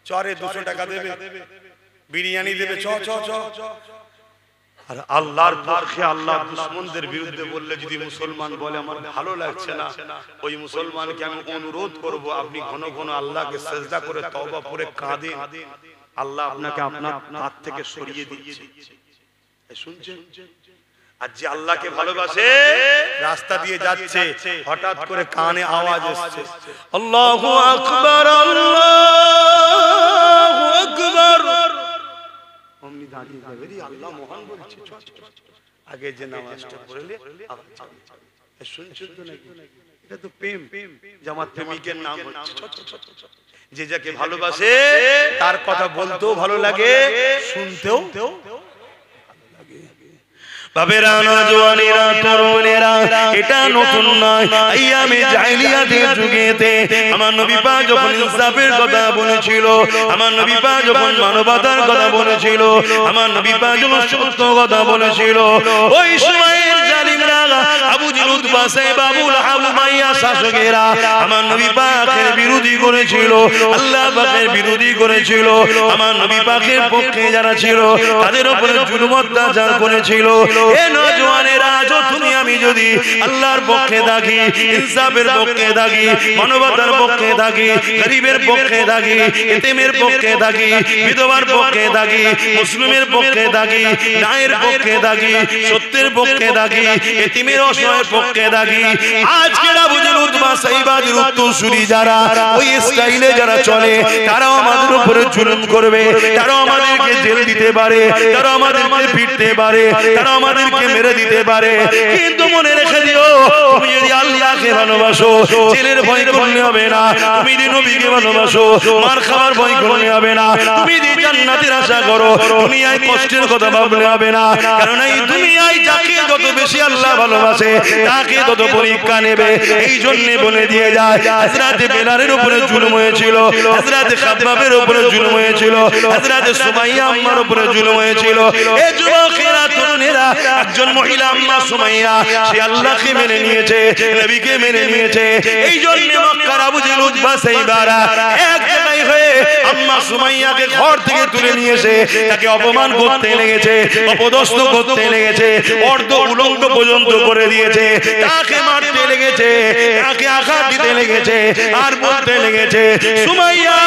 চরে 200 টাকা দেবে, বিরিয়ানি দেবে, চ চ চ। আর আল্লাহর পক্ষে, আল্লাহর দুশমনদের বিরুদ্ধে বললে যদি মুসলমান বলে আমার ভালো লাগছে না, ওই মুসলমানকে আমি অনুরোধ করব আপনি ঘন ঘন আল্লাহকে সিজদা করে তওবা করে কাঁদেন, আল্লাহ আপনাকে আপনার হাত থেকে সরিয়ে দিচ্ছে। শুনছেন? আর যে আল্লাহকে ভালোবাসে রাস্তা দিয়ে যাচ্ছে, হঠাৎ করে কানে আওয়াজ আসছে আল্লাহু আকবার, আল্লাহু আকবার, অমনি দাঁড়িয়ে যাবে, আল্লাহ মহান বলছে, আগে যে নামাজটা পড়লে আবার যাবে। শুনছেন তো নাকি? এটা তো প্রেম, জামাত প্রেমিকের নাম হচ্ছে। যে যাকে ভালোবাসে তার কথা বলতেও ভালো লাগে, শুনতেও বাবেরা, নওজওয়ানেরা, তরুণেরা, এটা নতুন নয়। আইয়ামে জাহেলিয়াতের যুগেতে আমার নবী পাক যখন ইনসাফের কথা বলেছিল, আমার নবী পাক যখন মানবতার কথা বলেছিল, আমার নবী পাক যখন সত্য কথা বলেছিল, ওই সময়ের জালিমরা, আবু জেহেল, উতবা, সাইবা, আবু লাহাব, উমাইয়া শাসকেরা আমার নবী পাকের বিরোধী করেছিল, আল্লাহ পাকের বিরোধী করেছিল। আমার নবী পাকের পক্ষে যারা ছিল তাদের উপরে জুলুম অত্যাচার করেছিল। এ নওজওয়ানেরা, তুমি আমি যদি আল্লাহর পক্ষে থাকি, ইনসাফের পক্ষে থাকি, মানবতার পক্ষে থাকি, গরিবের পক্ষে থাকি, এতিমের পক্ষে থাকি, বিধবার পক্ষে থাকি, মুসলিমের পক্ষে থাকি, ন্যায়ের পক্ষে থাকি, সত্যের পক্ষে থাকি, এতিমের অসহায়ের পক্ষে থাকি, আজকে আবু জেহেল, উতবা, সাইবাদের উত্তরসূরি যারা, ওই স্টাইলে যারা চলে, তারাও আমাদের উপরে জুলুম করবে, তারাও আমাদেরকে জেল দিতে দিতে পারে, তারা আমাদেরকে পিটতে পারে, তারা আমাদেরকে মেরে দিতে পারে, কিন্তু মনে রেখে দিও তুমি যদি আল্লাহকে ভালোবাসো জেলের ভয় করলে হবে না, তুমি যদি নবীকে ভালোবাসো মার খাওয়ার ভয় করলে হবে না, তুমি যদি জান্নাতের আশা করো দুনিয়ায় কষ্টের কথা ভাবলে হবে না, কারণ এই দুনিয়ায় যাকে যত বেশি আল্লাহ ভালোবাসে তাকে তত পরীক্ষা নেবে। এই জন্য বলে দিয়ে যায় হযরত বেলালের উপরে জুলুম হয়েছিল, হযরত খাব্বাবের উপরে জুলুম হয়েছিল, হযরত সুমাইয়া আম্মার উপরে জুলুম হয়েছিল। এই যুবকেরা তরুণেরা, একজন মহিলা আম্মা সুমাইয়া সে আল্লাহকে মেনে নিয়েছে, নবীকে মেনে নিয়েছে। এই জন্য মক্কার আবু জেহেল উতবা সাইবারা এক জায়গায় হয়ে আম্মা সুমাইয়াকে ঘর থেকে তুলে নিয়ে এসে তাকে অপমান করতে লেগেছে, অপদস্থ করতে লেগেছে, অর্ধ উলঙ্গ পর্যন্ত করে দিয়েছে, তাকে মারতে লেগেছে, তাকে আঘাত দিতে লেগেছে, আর বলতে লেগেছে সুমাইয়া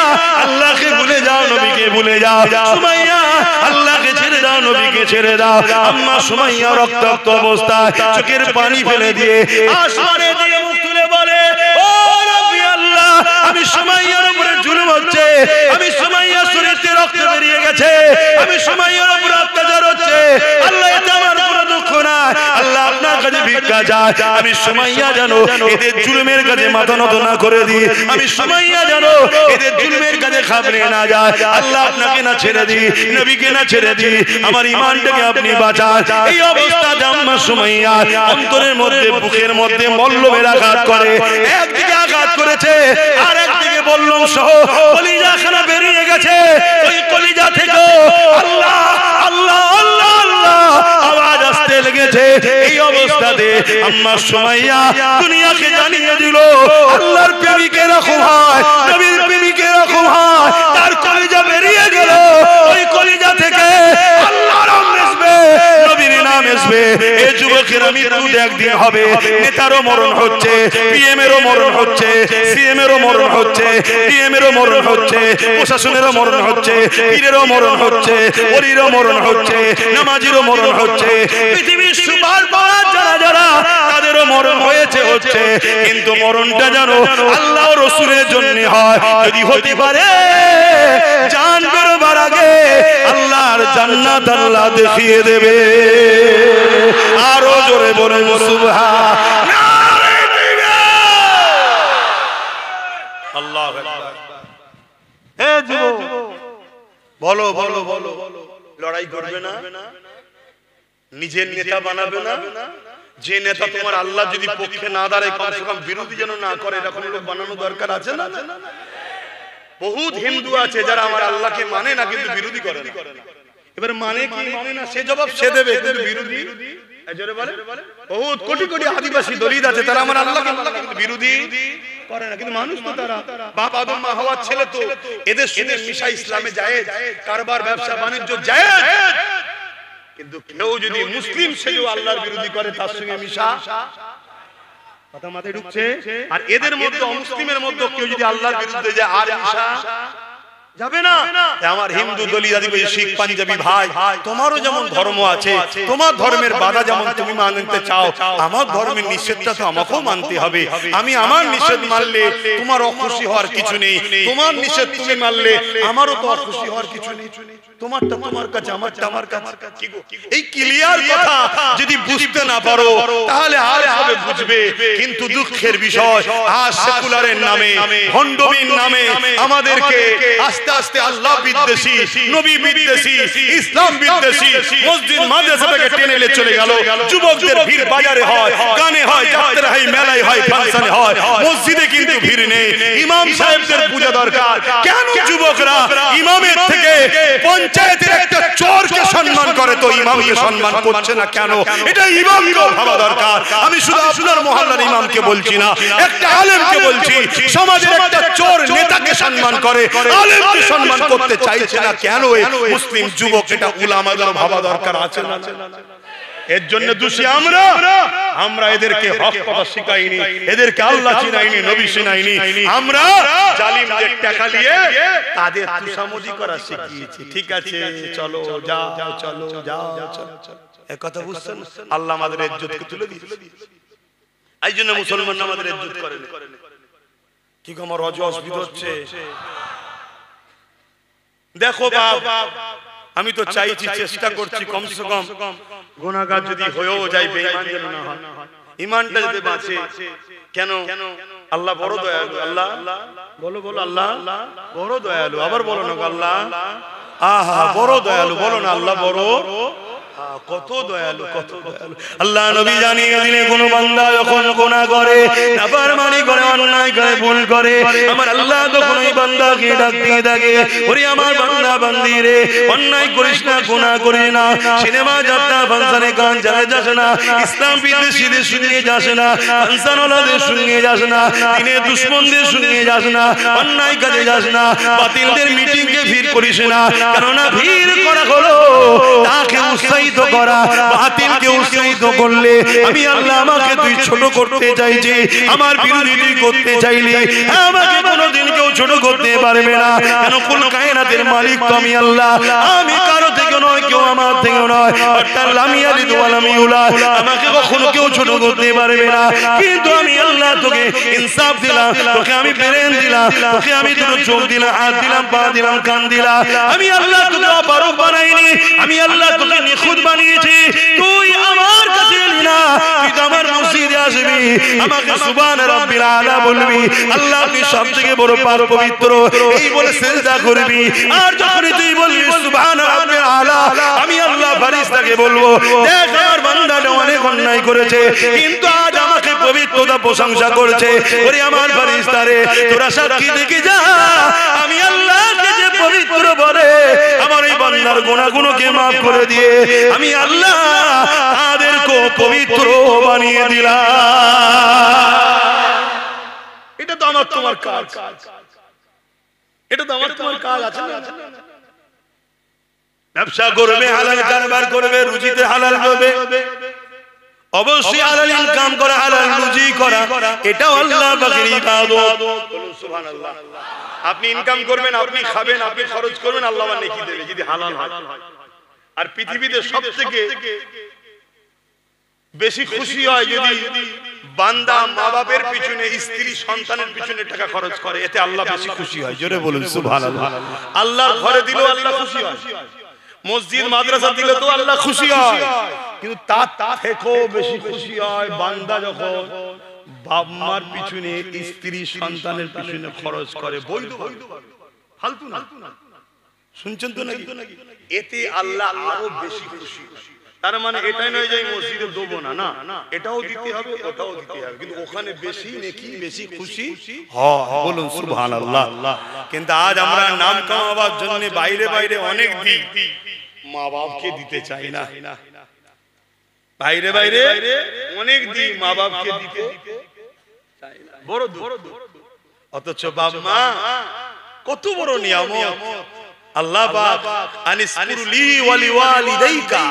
আল্লাহকে ভুলে যাও, নবীকে ভুলে যাও, সুমাইয়া আল্লাহকে ছেড়ে দাও, নবীকে ছেড়ে দাও। আম্মা সুমাইয়া রক্তাক্ত অবস্থায় চোখের পানি ফেলে দিয়ে আসমানে দিয়ে মুখ তুলে বলে, ও রব্বি আল্লাহ, আমি সুমাইয়ার উপরে জুলুম হচ্ছে, আমি সুমাইয়ার শরীরে রক্ত বেরিয়ে গেছে, আমি সুমাইয়ার উপরে অত্যাচার হচ্ছে, আল্লাহ এটা আমার কোনো দুঃখ না, আল্লাহ আপনার কাছে ভিক্ষা চাই, আমি সুমাইয়া জানো এদের জুলুমের কাছে মাথা নত না করে দিই, আমি সুমাইয়া জানো এদের জুলুমের কাছে খাবরে না যায়, আল্লাহ আপনাকে না ছেড়ে দিই, নবীকে না ছেড়ে দিই, আমার ঈমানটাকে আপনি বাঁচান। এই অবস্থাতে আম্মা সুমাইয়া অন্তরের মধ্যে বুকের মধ্যে মল্লমের আঘাত করে, একদিকে আঘাত করেছে আর একদিকে বল্লম সহ কলিজাখানা বেরিয়ে গেছে, ওই কলিজা থেকে আল্লাহ আল্লাহ আল্লাহ আল্লাহ আওয়াজ আসতে লেগেছে। এই অবস্থাতে আম্মা সুমাইয়া দুনিয়াকে জানিয়ে দিল আল্লাহর প্রেমিক এরকম হয়, নবীর প্রেমিক এরকম হয়, তার কলিজা বেরিয়ে গেল, ওই কলিজা থেকে আল্লাহর নাম আসবে, নবীর নাম আসবে। এই যুবকের মৃত্যু একদিন হবে, নেতারও মরণ হচ্ছে, পিএম এরও মরণ হচ্ছে, সিএম এরও মরণ হচ্ছে, ডিএম এরও মরণ হচ্ছে, প্রশাসনেরও মরণ হচ্ছে, পীরেরও মরণ হচ্ছে, ওলিরও মরণ হচ্ছে, নামাজিরও মরণ হচ্ছে, পৃথিবীর সুপার পাওয়ার যারা যারা তাদেরও মরণ হয়েছে হচ্ছে, কিন্তু মরণটা জানো আল্লাহ ও রাসূলের জন্য হয়। যদি হতে পারে জান বেরোবার আগে আল্লাহর জান্নাত আল্লাহ দেখিয়ে দেবে। আরো জোরে বলেন সুবহানাল্লাহ। আল্লাহু আকবার। হে যুবক, বলো বলো বলো, লড়াই করবে না, নিজের নেতা বানাবে না, যে নেতা তোমার আল্লাহ যদি পক্ষে না দাঁড়ায় কমসে কম বিরোধী যেন না করে, এরকম লোক বানানো দরকার আছে না? বহুত হিন্দু আছে যারা আমার আল্লাহকে মানে না কিন্তু বিরোধী করে না। এবার মানে কি মানে না সে জবাব সে দেবে, কিন্তু বিরোধী জোরে বলে। বহুত কোটি কোটি আদিবাসী দলিত আছে তারা আমার আল্লাহকে মানে কিন্তু বিরোধী করে না, কিন্তু মানুষ তো তারা বাপ আদম মা হাওয়ার ছেলে, তো এদের সঙ্গে মিশা ইসলামে জায়েজ, কারবার ব্যবসা বাণিজ্য জায়েজ, কিন্তু কেউ যদি মুসলিম সেও আল্লাহর বিরোধী করে তার সঙ্গে মিশা কথা মাথায় ঢুকছে। আর এদের মধ্যে অমুসলিমের মধ্যে কেউ যদি আল্লাহর বিরুদ্ধে যায় আর মিশা যাবে না। আমার হিন্দু দলিত আদিবাসী শিখ পাঞ্জাবি ভাই, তোমারও যেমন ধর্ম আছে, তোমার ধর্মের বাধা যেমন তুমি মানতে চাও, আমার ধর্মের নিষেধটা তো আমাকেও মানতে হবে। আমি আমার নিষেধ মানলে তোমার অখুশি হওয়ার কিছু নেই, তোমার নিষেধ তুমি মানলে আমারও তো অখুশি হওয়ার কিছু নেই, তোমারটা তোমার কাছে, আমারটা আমার কাছে। এই ক্লিয়ার কথা যদি বুঝতে না পারো তাহলে আর হবে বুঝবে। কিন্তু দুঃখের বিষয় আজ সেকুলারের নামে, ভণ্ডবীর নামে আমাদেরকে আস্তে আস্তে আল্লাহ বিদ্বেষী, নবী বিদ্বেষী, ইসলাম বিদ্বেষী মসজিদ মাদ্রাসা থেকে টেনে নিয়ে চলে গেল। যুবকদের ভিড় বাজারে হয়, গানে হয়, যাত্রা হয়, মেলায় হয়, ফাংশনে হয়, মসজিদে কিন্তু ভিড় নেই। ইমাম সাহেবদের পূজা দরকার। কেন যুবকরা ইমামের থেকে পঞ্চায়েতের একটা চোরকে সম্মান করে তো ইমামকে সম্মান করছে না কেন? এটা ইমামকেও ভাবা দরকার। আমি শুধু আপনার মহল্লার ইমামকে বলছি না, একটা আলেমকে বলছি। সমাজের একটা চোর নেতাকে সম্মান করে, আলেমকে সম্মান করতে চাইছে না কেন? মুসলিম যুবক এটা উলামাদের ভাবা দরকার আছে না? এর জন্য দোষী আমরা, আমরা এদেরকে হক কথা শিখাইনি, এদেরকে আল্লাহ চিনাইনি, নবী চিনাইনি। আমরা জালিমদের টাকা নিয়ে তাদের তুষামোদি করা শিখিয়েছি। ঠিক আছে, চলো যাও, চলো যাও, চলো। এই কথা বুঝছেন? আল্লাহ আমাদের ইজ্জতকে তুলে দিয়েছে। এই জন্য মুসলমান আমাদের ইজ্জত করে না। কি আমার রজ অসুবিধা হচ্ছে? দেখো বাপ, আমি তো চাইছি, চেষ্টা করছি কমসে কম গুনাহগার যদি হয়েও যায় বেঈমান যেন না হয়, ঈমানটা যদি বাঁচে। কেন? আল্লাহ বড় দয়ালু। আল্লাহ বলো বলো, আল্লাহ বড় দয়ালু। আবার বলো না আল্লাহ আহা বড় দয়ালু, বলো না আল্লাহ বড়, কত দয়ালু, কত দয়ালু। আল্লাহ নবী জানিয়ে দিলেন কোন বান্দা যখন গুনাহ করে, নাফরমানি করে, অন্যায় করে, ভুল করে, আমার আল্লাহ তখন ওই বান্দাকে ডাক দিয়ে থাকে, ওরে আমার বান্দা বান্দি রে, অন্যায় করিস না, গুনাহ করিস না, সিনেমা যাত্রা ফাংশনে গান চালায় যাস না, ইসলাম বিদ্বেষীদের সঙ্গে যাস না, ফাংশনওয়ালাদের সঙ্গে যাস না, দিনের দুশমনদের সঙ্গে যাস না, অন্যায় কাজে যাস না, বাতিলদের মিটিংয়ে ভিড় করিস না। কেননা ভিড় করা হলো তাকে উৎসাহিত করা, বাতিলকে উৎসাহিত করলে আমি আল্লাহ আমাকে তুই ছোট করতে চাইছি, আমার বিরোধী তুই করতে চাইলে আমাকে কোনোদিন কেউ ছোট করতে পারবে না। কেন? কুল কায়নাতের মালিক তো আমি আল্লাহ, আমি কারো থেকে নয়, কেউ আমার থেকে নয়, অর্থাৎ লামি আলিদ ওয়া লাম ইউলাদ, আমাকে কখনো কেউ ছোট করতে পারবে না। কিন্তু আমি আল্লাহ তোকে ইনসাফ দিলাম, তোকে আমি ব্রেন দিলাম, তোকে আমি দুটো চোখ দিলাম, হাত দিলাম, পা দিলাম, কান দিলাম, আমি আল্লাহ তোকে অপারক বানাইনি, আমি আল্লাহ তোকে নিখুঁত বানিয়েছি। তুই আমার কাছে এলি না, তুই তো আমার মসজিদে আসবি, আমাকে সুবহান রাব্বিল আলা বলবি, আল্লাহ আপনি সবথেকে বড় পাক পবিত্র এই বলে সিজদা করবি। আর যখন তুই বলবি সুবহান রাব্বিল আলা, আমি আল্লাহ ফেরেশতাকে বলবো, দেখ আমার বান্দাটা অনেক অন্যায় করেছে, কিন্তু আজ আমাকে পবিত্রতা প্রশংসা করেছে। ওরে আমার ফেরেশতারে, তোরা সাক্ষী দেখে যা, আমি আল্লাহকে যে পবিত্র বলে আমার এই বান্দার গুনাহগুলোকে maaf করে দিয়ে আমি আল্লাহ তাদেরকে পবিত্র বানিয়ে দিলাম। এটা তো আমার তোমার কাজ, এটা তো আমার তোমার কাজ আছে না? ব্যবসা করবে, হালাল কারবার করবে, রুজিতে হালাল করবে, অবশ্যই হালাল ইনকাম করা, হালাল রুজি করা, এটাও আল্লাহ পাকের ইবাদত। বলুন সুবহানাল্লাহ। আপনি ইনকাম করবেন, আপনি খাবেন, আপনি খরচ করবেন, আল্লাহ নেকি দেবে যদি হালাল হয়। আর পৃথিবীতে সবথেকে বেশি খুশি হয় যদি বান্দা মা বাপের পিছনে, স্ত্রী সন্তানের পিছনে টাকা খরচ করে, এতে আল্লাহ বেশি খুশি হয়। জোরে বলুন সুবহানাল্লাহ। আল্লাহর ঘরে দিলেও আল্লাহ খুশি হয়, মসজিদ মাদ্রাসা দিলে তো আল্লাহ খুশি হয়, কিন্তু তার থেকেও বেশি খুশি হয় বান্দা যখন বাপ মার পিছনে, স্ত্রী সন্তানের পিছনে খরচ করে, বৈধ ফালতু না। শুনছেন তো নাকি? এতে আল্লাহ আরো বেশি খুশি। তার মানে এটাই নয় যে মসজিদে দেবো না, না, এটাও দিতে হবে, ওটাও দিতে হবে, কিন্তু ওখানে বেশি নেকি, বেশি খুশি হয়। বলুন সুবহানাল্লাহ। কিন্তু আজ আমরা নাম কামাবার জন্য বাইরে বাইরে অনেক দিই, মা বাপকে দিতে চাই না। বাইরে বাইরে অনেক দিই, মা বাপকে দিতে চাই না। বড় অথচ বাপ মা কত বড় নিয়ামত। আল্লাহ পাক আনিসকুরলি ওয়ালিওয়ালিদাইকা,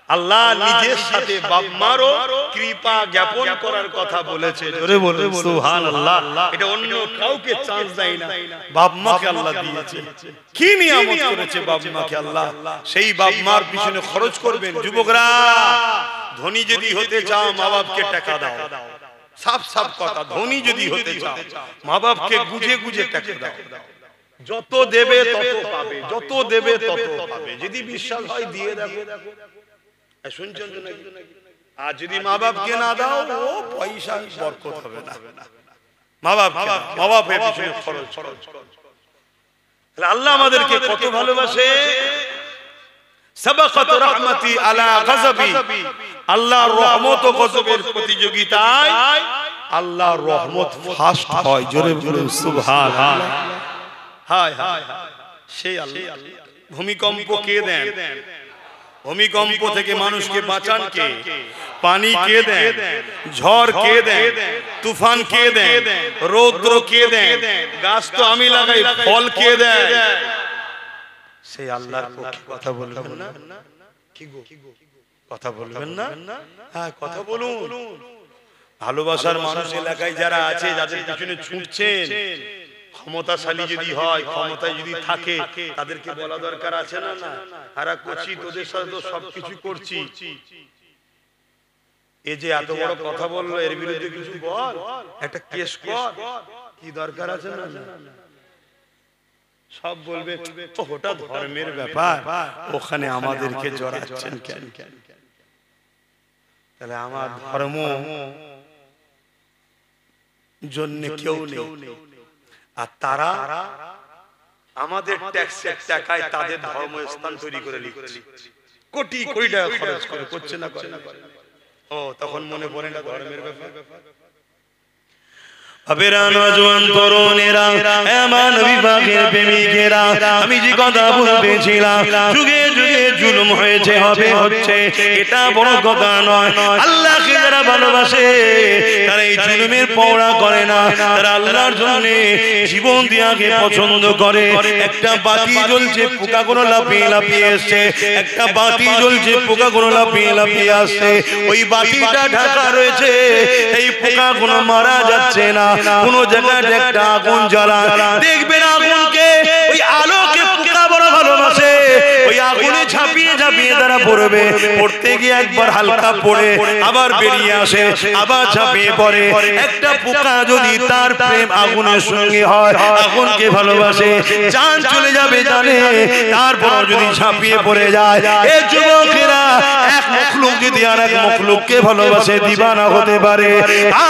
আল্লাহ নিজের সাথে বাপ মারও কৃপা জ্ঞাপন করার কথা বলেছে। জোরে বলুন সুবহানাল্লাহ। এটা অন্য কাউকে চান্স দেয় না, বাপ মাকে আল্লাহ দিয়েছে। কি নিয়ামত করেছে বাপ মাকে আল্লাহ, সেই বাপ মার পিছনে খরচ করবেন। যুবকরা, ধনী যদি হতে চাও মা বাপকে টাকা দাও, সাফ সাফ কথা, ধনী যদি হতে চাও মা বাপকে গুজে গুজে টাকা দাও। যত দেবে তত পাবে, যত দেবে তত পাবে। যদি বিশ্বাস হয় দিয়ে দেখো। শুনছেন তো নাকি? আর যদি মা বাপকে না দাও, ও পয়সা বরকত হবে না। মা বাপের পিছনে খরচ। আল্লাহ আমাদেরকে কত ভালোবাসে। সাবাকাত রাহমাতি আলা গযবি, আল্লাহর রহমত ও গজবের প্রতিযোগিতায় আল্লাহর রহমত ফার্স্ট হয়। জোরে বলুন সুবহানাল্লাহ। হায় হায়, সেই আল্লাহ। ভূমিকম্প কে দেন? ভূমিকম্প থেকে মানুষকে বাঁচান কে? পানি কে দেন? ঝড় কে দেন? তুফান কে দেন? রৌদ্র কে দেন? গাছ তো আমি লাগাই, ফল কে দেন? সেই আল্লাহর পক্ষে কথা বলবেন না? কি গো, কথা বলবেন না? হ্যাঁ, কথা বলুন। ভালোবাসার মানুষ এলাকায় যারা আছে, যাদের পিছনে ছুটছেন, ক্ষমতাশালী যদি হয়, ক্ষমতায় যদি থাকে, তাদেরকে বলা দরকার আছে না? না, হারা করছি, তোদের সাথে তো সবকিছু করছি, এ যে এত বড় কথা বললো, এর বিরুদ্ধে কিছু বল, একটা কেস কর, কি দরকার আছে না? সব বলবে ওটা ধর্মের ব্যাপার, ওখানে আমাদেরকে জড়াচ্ছেন কেন? তাহলে আমার ধর্ম জন্য কেউ নেই, আর তারা আমাদের ট্যাক্সের টাকায় তাদের ধর্মস্থান তৈরি করে লিখছে, কোটি কোটি টাকা খরচ করে, করছে না করে? ও তখন মনে পড়ে না ধর্মের ব্যাপার? আমি যে কথা বলতেছিলাম, যুগে যুগে জুলুম হয়েছে, হবে, হচ্ছে, এটা বড় কথা নয়। আল্লাহকে যারা ভালোবাসে তারা এই জুলুমের পরোয়া করে না, তারা আল্লাহর জন্য জীবন দিয়াকে পছন্দ করে। একটা বাতি জ্বলছে, পোকাগুলো লাফিয়ে লাফিয়ে আসছে, একটা বাতি জ্বলছে, পোকাগুলো লাফিয়ে লাফিয়ে আসছে, ওই বাতিটা ঢাকা রয়েছে, এই পোকাগুলো মারা যাচ্ছে না। কোন জায়গায় একটা আগুন জ্বালান, দেখবেন আগুনকে, ওই আলোকে পোকা বড় ভালোবাসে, ওই আগুনে ঝাঁপিয়ে ঝাঁপিয়ে তারা পড়বে, পড়তে গিয়ে একবার হালকা পড়ে আবার বেরিয়ে আসে, আবার ঝাঁপিয়ে পড়ে। একটা পোকা যদি তার প্রেম আগুনের সঙ্গে হয়, আগুনকে ভালোবাসে, জান চলে যাবে জানে, তারপর যদি ঝাঁপিয়ে পড়ে যায়। এই যুবকেরা এক মখলুক যদি আর এক মখলুককে ভালোবাসে, দিবানা হতে পারে।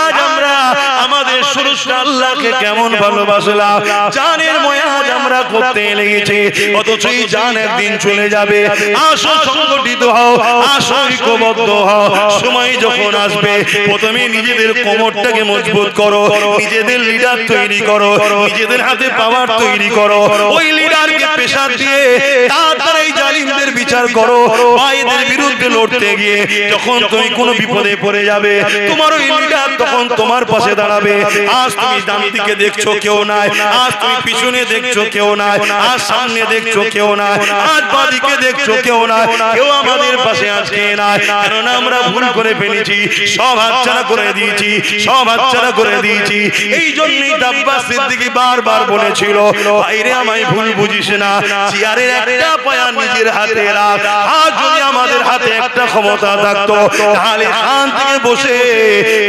আজ আমরা আমাদের স্রষ্টা আল্লাহকে কেমন ভালোবাসলাম, জানের ময়াজ আমরা করতে লেগেছি, অথচ এই জান একদিন চলে যাবে। আসো সংগঠিত হও, আসো ঐক্যবদ্ধ হও। সময় যখন আসবে, প্রথমে নিজেদের কোমরটাকে মজবুত করো, নিজেদের লিডার তৈরি করো, নিজেদের হাতে পাওয়ার তৈরি করো, ওই লিডারকে পেশার দিয়ে তারপরে এই জালিমদের বিচার করো। ভাইদের বিরুদ্ধে লড়তে গিয়ে যখন তুমি কোনো বিপদে পড়ে যাবে, তোমার ওই লিডার তখন তোমার পাশে দাঁড়াবে। আজ তুমি ডান দিকে দেখছো কেউ নাই, আজ তুমি পিছনে দেখছো কেউ নাই, আজ সামনে দেখছো কেউ নাই, আজ বাঁদিকে দেখছো কেউ নাই, কেউ আমাদের পাশে আজকে নাই। কারণ আমরা ভুল করে ফেলেছি, সব হাতছাড়া করে দিয়েছি, সব হাতছাড়া করে দিয়েছি। এই জন্যই আব্বাস সিদ্দিকী বারবার বলেছিল, ভাইরে আমায় ভুল বুঝিস না, চেয়ারের একটা পায়া নিজের হাতে রাখ। আজ যদি আমাদের হাতে একটা ক্ষমতা থাকতো, তাহলে এখান থেকে বসে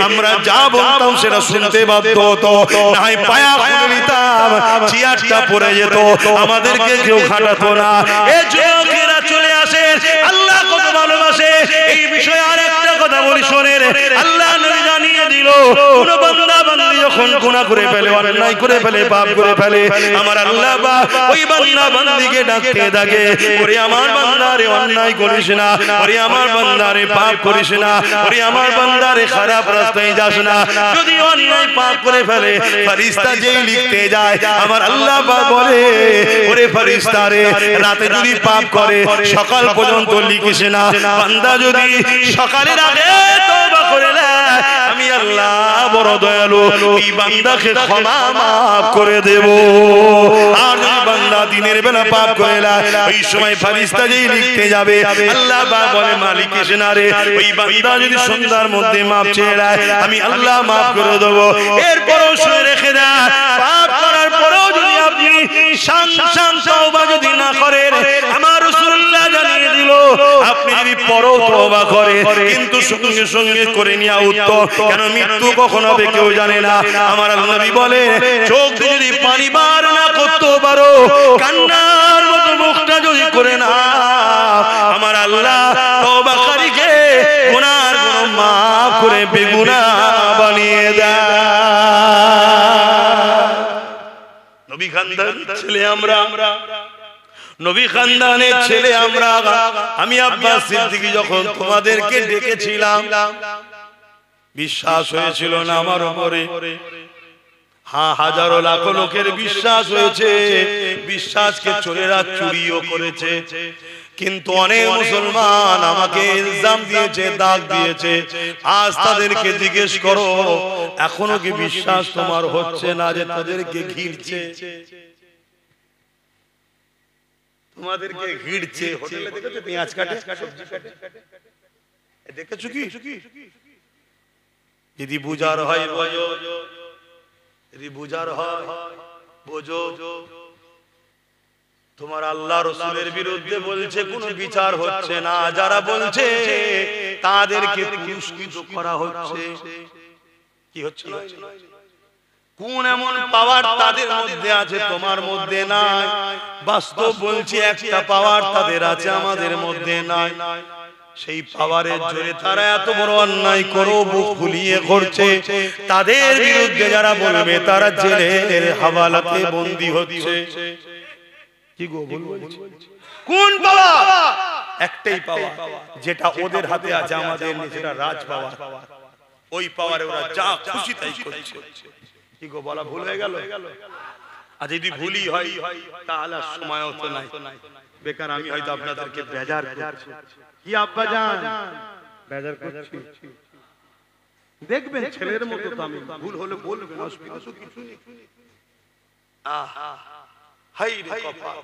আমরা যা বলতাম সেটা শুনতে বাধ্য হতো, নাই পায়া খুলে নিতাম, চেয়ারটা পড়ে যেত, আমাদেরকে কেউ খাটাতো না। এই যুবকেরা চলে আসে, আল্লাহ কত ভালোবাসে। এই বিষয়ে আরেকটা কথা বলি শোনেন, আল্লাহ নবী জানিয়ে দিল, কোন বান্দা বান্দি যখন গুনাহ করে ফেলে, অন্যায় করে ফেলে, পাপ করে ফেলে, আমার আল্লাহ ওই বান্দা বান্দিকে ডাকতে থাকে, ওরে আমার বান্দারে অন্যায় করিস না, ওরে আমার বান্দারে পাপ করিস না, ওরে আমার বান্দারে খারাপ রাস্তায় যাস না। যদি অন্যায় পাপ করে ফেলে, ফেরেশতা যেই লিখতে যায়, আমার আল্লাহ বলে, ওরে ফেরেশতা রে, রাতে যদি পাপ করে সকাল পর্যন্ত লিখিস না, বান্দা যদি সকালের আগে তওবা করে নেয়, আমি আল্লাহ বড় দয়ালু, এই বান্দাকে ক্ষমা মাফ করে দেব। আর যদি বান্দা দিনের বেলা পাপ করে নেয়, ওই সময় ফেরেশতা যেই লিখতে যাবে, আল্লাহ বলে, মালিক এসে না রে, ওই বান্দা যদি সন্ধ্যার মধ্যে মাপ চেয়ে নেয়, আমি আল্লাহ মাফ করে দেব। এরপরও শুনে রেখে দেয়, পাপ করার পরেও যদি আপনি সান তওবা যদি না করেন, আমার রাসূলুল্লাহ জানিয়ে দিল, আপনি যদি পরও তওবা করে, কিন্তু সঙ্গে সঙ্গে করে নেওয়া উত্তম। কেন মৃত্যু কখন হবে কেউ জানে না। আমার নবী বলে, চোখ দিয়ে যদি পানি বার না করতে পারো, কান্নার মতো মুখটা যদি করে না, আমার আল্লাহ তওবাকারীকে গুনার গুনাহ মাফ করে বেগুনাহ বানিয়ে দেয়। নবী খানদানের ছেলে আমরা, নবী খানদানের ছেলে আমরা। আমি আব্বাস সিদ্দিকী যখন তোমাদেরকে ডেকেছিলাম, বিশ্বাস হয়েছিল না আমার উপরে? হ্যাঁ, হাজারো লাখো লোকের বিশ্বাস হয়েছে, বিশ্বাসকে চোরেরা চুরিও করেছে। কিন্তু অনেক মুসলমান আমাকে ইলজাম দিয়েছে, দাগ দিয়েছে। আজ তাদেরকে জিজ্ঞেস করো, এখনো কি বিশ্বাস তোমার হচ্ছে না যে তাদেরকে ঘিরছে? তোমাদেরকে ঘিরছে। হোটেলে দেখেছো পেঁয়াজ কাটে, সবজি কাটে, দেখেছো কি? যদি বুঝার হয় বোঝো, যদি বুঝার হয় বোঝো। তোমার আল্লাহ রাসূলের বিরুদ্ধে বলছে কোনো বিচার হচ্ছে না, যারা বলছে তাদেরকে পুরস্কৃত করা হচ্ছে। কি হচ্ছে না? কোন এমন পাওয়ার তাদের মধ্যে আছে তোমার মধ্যে নাই? বাস্তব বলছি, একটা পাওয়ার তাদের আছে আমাদের মধ্যে নাই। সেই পাওয়ারের জোরে তারা এত বড় অন্যায় করো বুক ফুলিয়ে করছে। তাদের বিরুদ্ধে যারা বলবে তারা জেলের হাওয়ালাতে বন্দী হচ্ছে। কি গো বলবো? কোন পাওয়ার? একটাই পাওয়ার, যেটা ওদের হাতে আছে, আমাদের নেই, সেটা রাজ পাওয়ার। ওই পাওয়ারে ওরা যা খুশি তাই করছে। কি গো বলা ভুল হয়ে গেল? আর যদি ভুলই হয় তাহলে সময়ও তো নাই, বেকার আমি হয়তো আপনাদেরকে বেজার করছি। কি আব্বা জান বেজার করছি? দেখবেন ছেলের মতো তো আমি, ভুল হলে বলবেন, অসুবিধা তো কিছু নেই। হাই রে কপাল,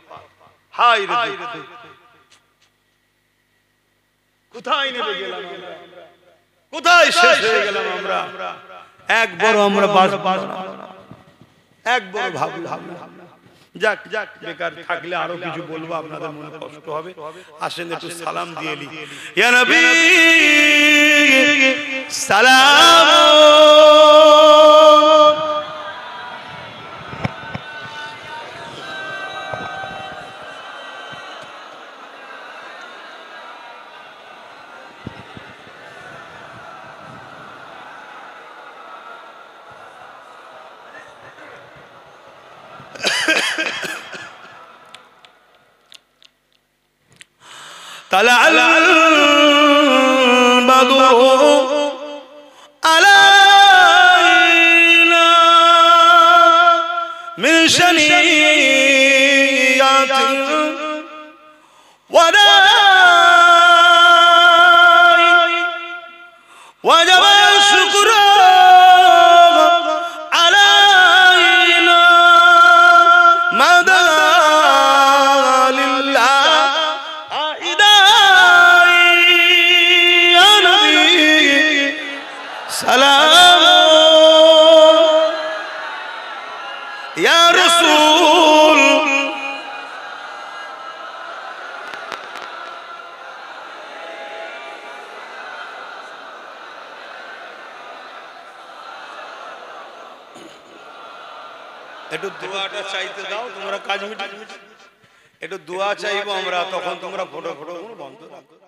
হাই রে দুঃখ, কোথায় নেমে গেলাম আমরা, কোথায় শেষ হয়ে গেলাম আমরা? একবার আমরা একবার ভাবলাম। যাক যাক, বেকার থাকলে আরো কিছু বলবো, আপনাদের মনে কষ্ট হবে। আসেন একটু সালাম দিয়ে নি। ইয়া নবী সালাম। طلع البدر علينا من شنيات وداء وجب الشكر علينا مدى لله سلام يا رسول একটু দোয়াটা চাইতে দাও, তোমরা কাজ মিটি, একটু দোয়া চাইবো আমরা, তখন তোমরা ফটো বন্ধ রাখো।